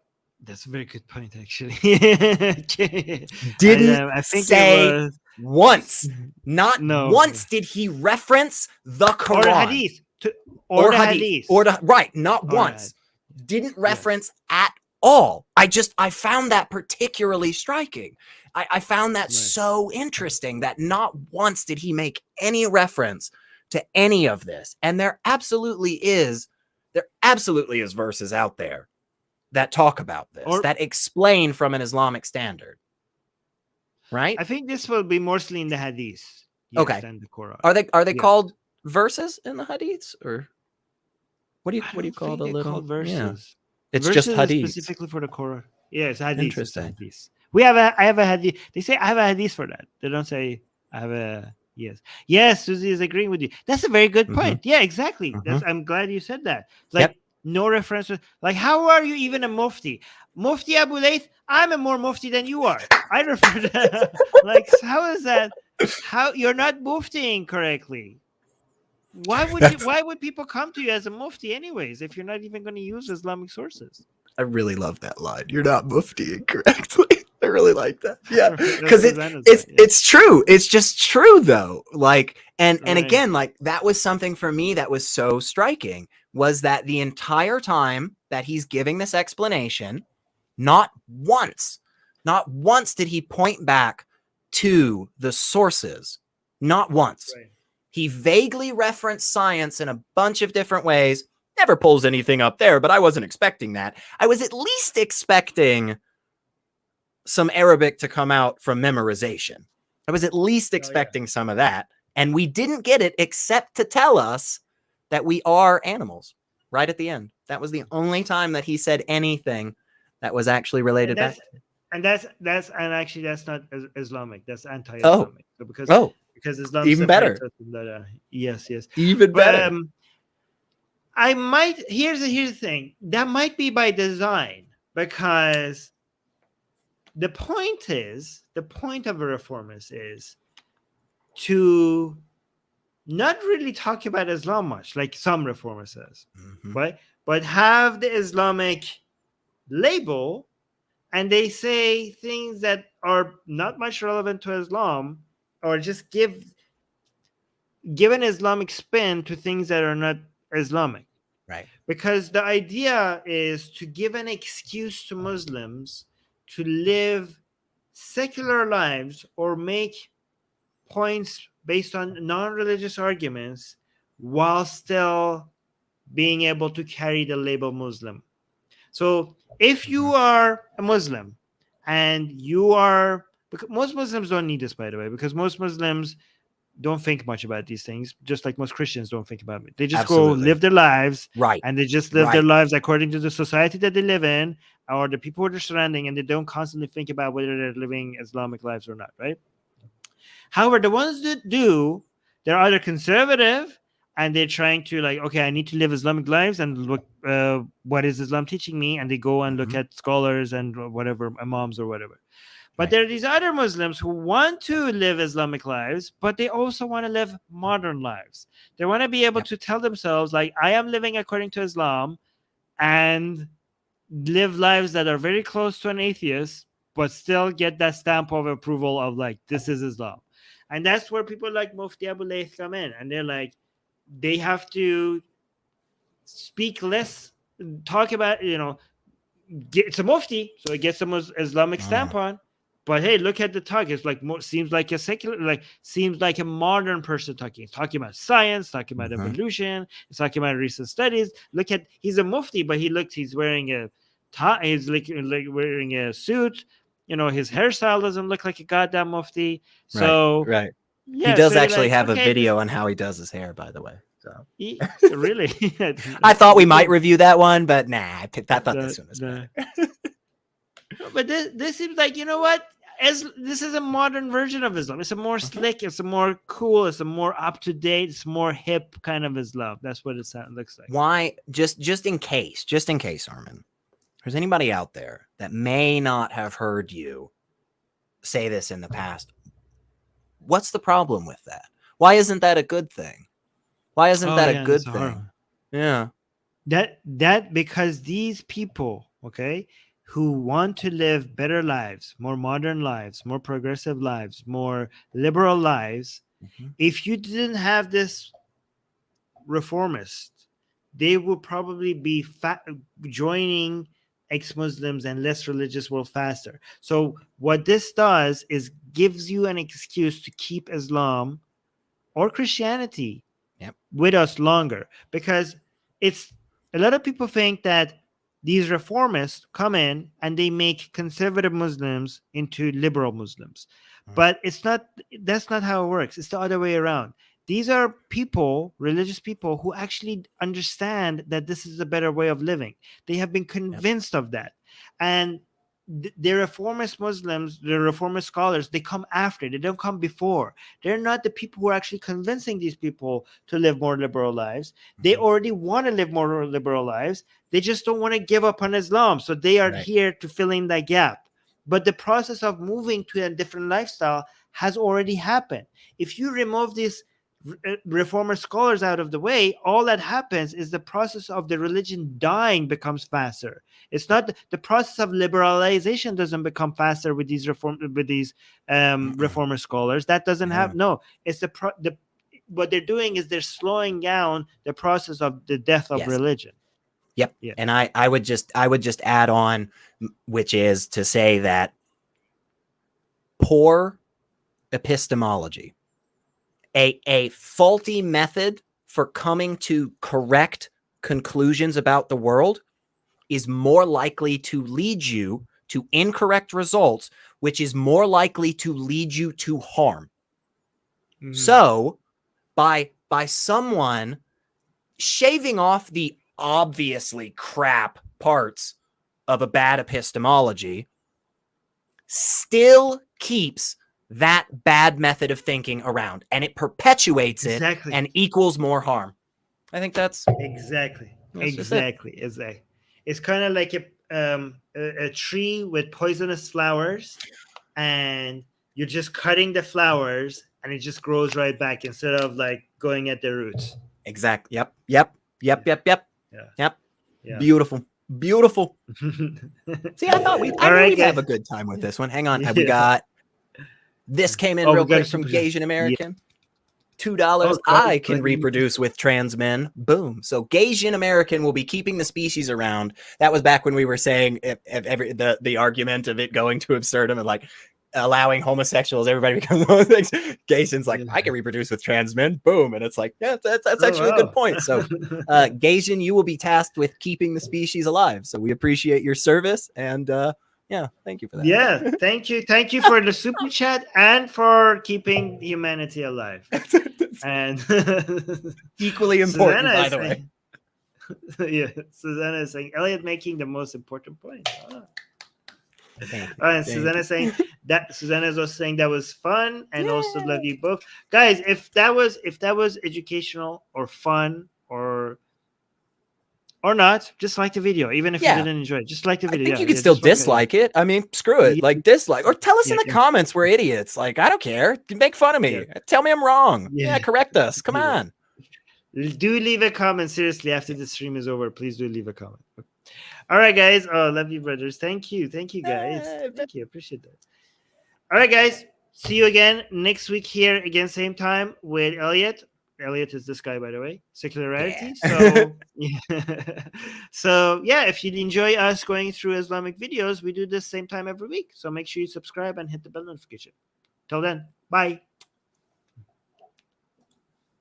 that's a very good point, actually. Didn't I think say it was once. Once did he reference the Quran. Or the hadith. Or the hadith. Right, not once. Didn't reference at all. I found that particularly striking. I found that so interesting that not once did he make any reference to any of this. And there absolutely is verses out there that talk about this, that explain from an Islamic standard. Right? I think this will be mostly in the hadith. Okay. Than the Quran. Are they called verses in the hadiths, or what do you call the little verses? Yeah. It's verses just hadith specifically for the Quran. Yeah, it's hadith. Interesting. It's hadith. I have a hadith. They say I have a hadith for that. They don't say I have a Yes, Susie is agreeing with you. That's a very good point. Yeah, exactly. I'm glad you said that. Like no reference. Like, how are you even a mufti? Mufti Abu Layth, I'm a more mufti than you are. I refer to that. Like, how is that? How you're not muftiing correctly? Why would people come to you as a mufti anyways if you're not even going to use Islamic sources? I really love that line. You're not muftiing correctly. I really like that. Yeah, because it's true. It's just true though. Like, and again, like that was something for me that was so striking, was that the entire time that he's giving this explanation, not once did he point back to the sources. Not once. Right. He vaguely referenced science in a bunch of different ways. Never pulls anything up there, but I wasn't expecting that. I was at least expecting some Arabic to come out from memorization. I was at least expecting some of that. And we didn't get it except to tell us that we are animals right at the end. That was the only time that he said anything that was actually related back. And that's not Islamic. That's anti-Islamic. So because Islam even better. Yes. Even better. Here's the thing. That might be by design, because the point of a reformist is to not really talk about Islam much, like some reformers says, right? But have the Islamic label, and they say things that are not much relevant to Islam, or just give an Islamic spin to things that are not Islamic. Right. Because the idea is to give an excuse to Muslims to live secular lives or make points based on non-religious arguments while still being able to carry the label Muslim. So if you are a Muslim and you are, because most Muslims don't need this, by the way, because most Muslims don't think much about these things, just like most Christians don't think about it. They just Absolutely. go live their lives, Right. and they just live their Right. lives according to the society that they live in or the people they're surrounding, and they don't constantly think about whether they're living Islamic lives or not, right? However, the ones that do, they're either conservative and they're trying to like, okay, I need to live Islamic lives and look, what is Islam teaching me? And they go and look at scholars and whatever, imams or whatever. But there are these other Muslims who want to live Islamic lives, but they also want to live modern lives. They want to be able to tell themselves, like, I am living according to Islam, and live lives that are very close to an atheist, but still get that stamp of approval of like, this is Islam. And that's where people like Mufti Abu Layth come in. And they're like, they have to speak less, talk about, it's a Mufti, so it gets some Islamic stamp on. But hey, look at the talk. It's like seems like a secular, like seems like a modern person talking. It's talking about science, talking about evolution. It's talking about recent studies. Look at, he's a Mufti, but he's wearing a tie. He's like wearing a suit. His hairstyle doesn't look like a goddamn Mufti. So right. Yeah, he does so actually like, have a video on how he does his hair, by the way. So really, I thought we might review that one, but nah, I thought this one was better. But this seems like, you know what? As this is a modern version of Islam. It's a more slick, it's a more cool, it's a more up to date, it's more hip kind of Islam. That's what it looks like. Why? Just in case, Armin, there's anybody out there that may not have heard you say this in the past. What's the problem with that? Why isn't that a good thing? Why isn't that a good thing? Yeah. That because these people, okay, who want to live better lives, more modern lives, more progressive lives, more liberal lives, if you didn't have this reformist, they would probably be joining ex-Muslims and less religious world faster. So what this does is gives you an excuse to keep Islam or Christianity with us longer, because it's a lot of people think that these reformists come in and they make conservative Muslims into liberal Muslims. But that's not how it works. It's the other way around. These are people, religious people, who actually understand that this is a better way of living. They have been convinced of that. And the reformist Muslims, the reformist scholars, they come after. They don't come before. They're not the people who are actually convincing these people to live more liberal lives. They already want to live more liberal lives. They just don't want to give up on Islam. So they are here to fill in that gap. But the process of moving to a different lifestyle has already happened. If you remove these reformer scholars out of the way, all that happens is the process of the religion dying becomes faster. It's not the process of liberalization doesn't become faster with these reformer scholars. That doesn't have it's what they're doing is they're slowing down the process of the death of religion. Yep. Yeah. And I would just add on, which is to say that poor epistemology, a faulty method for coming to correct conclusions about the world, is more likely to lead you to incorrect results, which is more likely to lead you to harm. So by someone shaving off the obviously crap parts of a bad epistemology, still keeps that bad method of thinking around, and it perpetuates it and equals more harm. I think that's exactly. It's kind of like a tree with poisonous flowers, and you're just cutting the flowers and it just grows right back instead of like going at the roots. Exactly. Yep. Beautiful. See, I thought we'd have a good time with this one. Hang on. We got this came in real quick from Gasian American. $2. I can reproduce with trans men. Boom. So Gasian American will be keeping the species around. That was back when we were saying the argument of it going to absurdum and like allowing homosexuals, everybody becomes homosexual. Gasian's like, I can reproduce with trans men. Boom. And it's like, yeah, that's actually a good point. So Gasian, you will be tasked with keeping the species alive. So we appreciate your service, and Yeah, thank you for that. Yeah, thank you for the super chat and for keeping humanity alive. And Equally important, Susanna by is the way. saying- yeah, Susanna is saying Elliot making the most important point. Ah. Thank you. And Thank Susanna you. saying that Susanna is also saying that was fun and also Yay. love you both, guys. If that was educational or fun or not, just like the video. Even if Yeah. you didn't enjoy it, just like the I video. think you Yeah, can yeah, still just like it. dislike it. I mean, screw it. Yeah. Like dislike or tell us in Yeah, the yeah. comments we're idiots. Like, I don't care. Make fun of me. Yeah. Tell me I'm wrong. Yeah. Yeah, correct us. Come Yeah. on. Do leave a comment. Seriously, after the stream is over, please do leave a comment. All right, guys. Oh, love you, brothers. Thank you, guys. Thank you. Appreciate that. All right, guys. See you again next week here again, same time with Elliot. Elliot is this guy, by the way. Secular Rarity. Yeah. So, yeah. So, yeah, if you enjoy us going through Islamic videos, we do this same time every week. So make sure you subscribe and hit the bell notification. Till then, bye.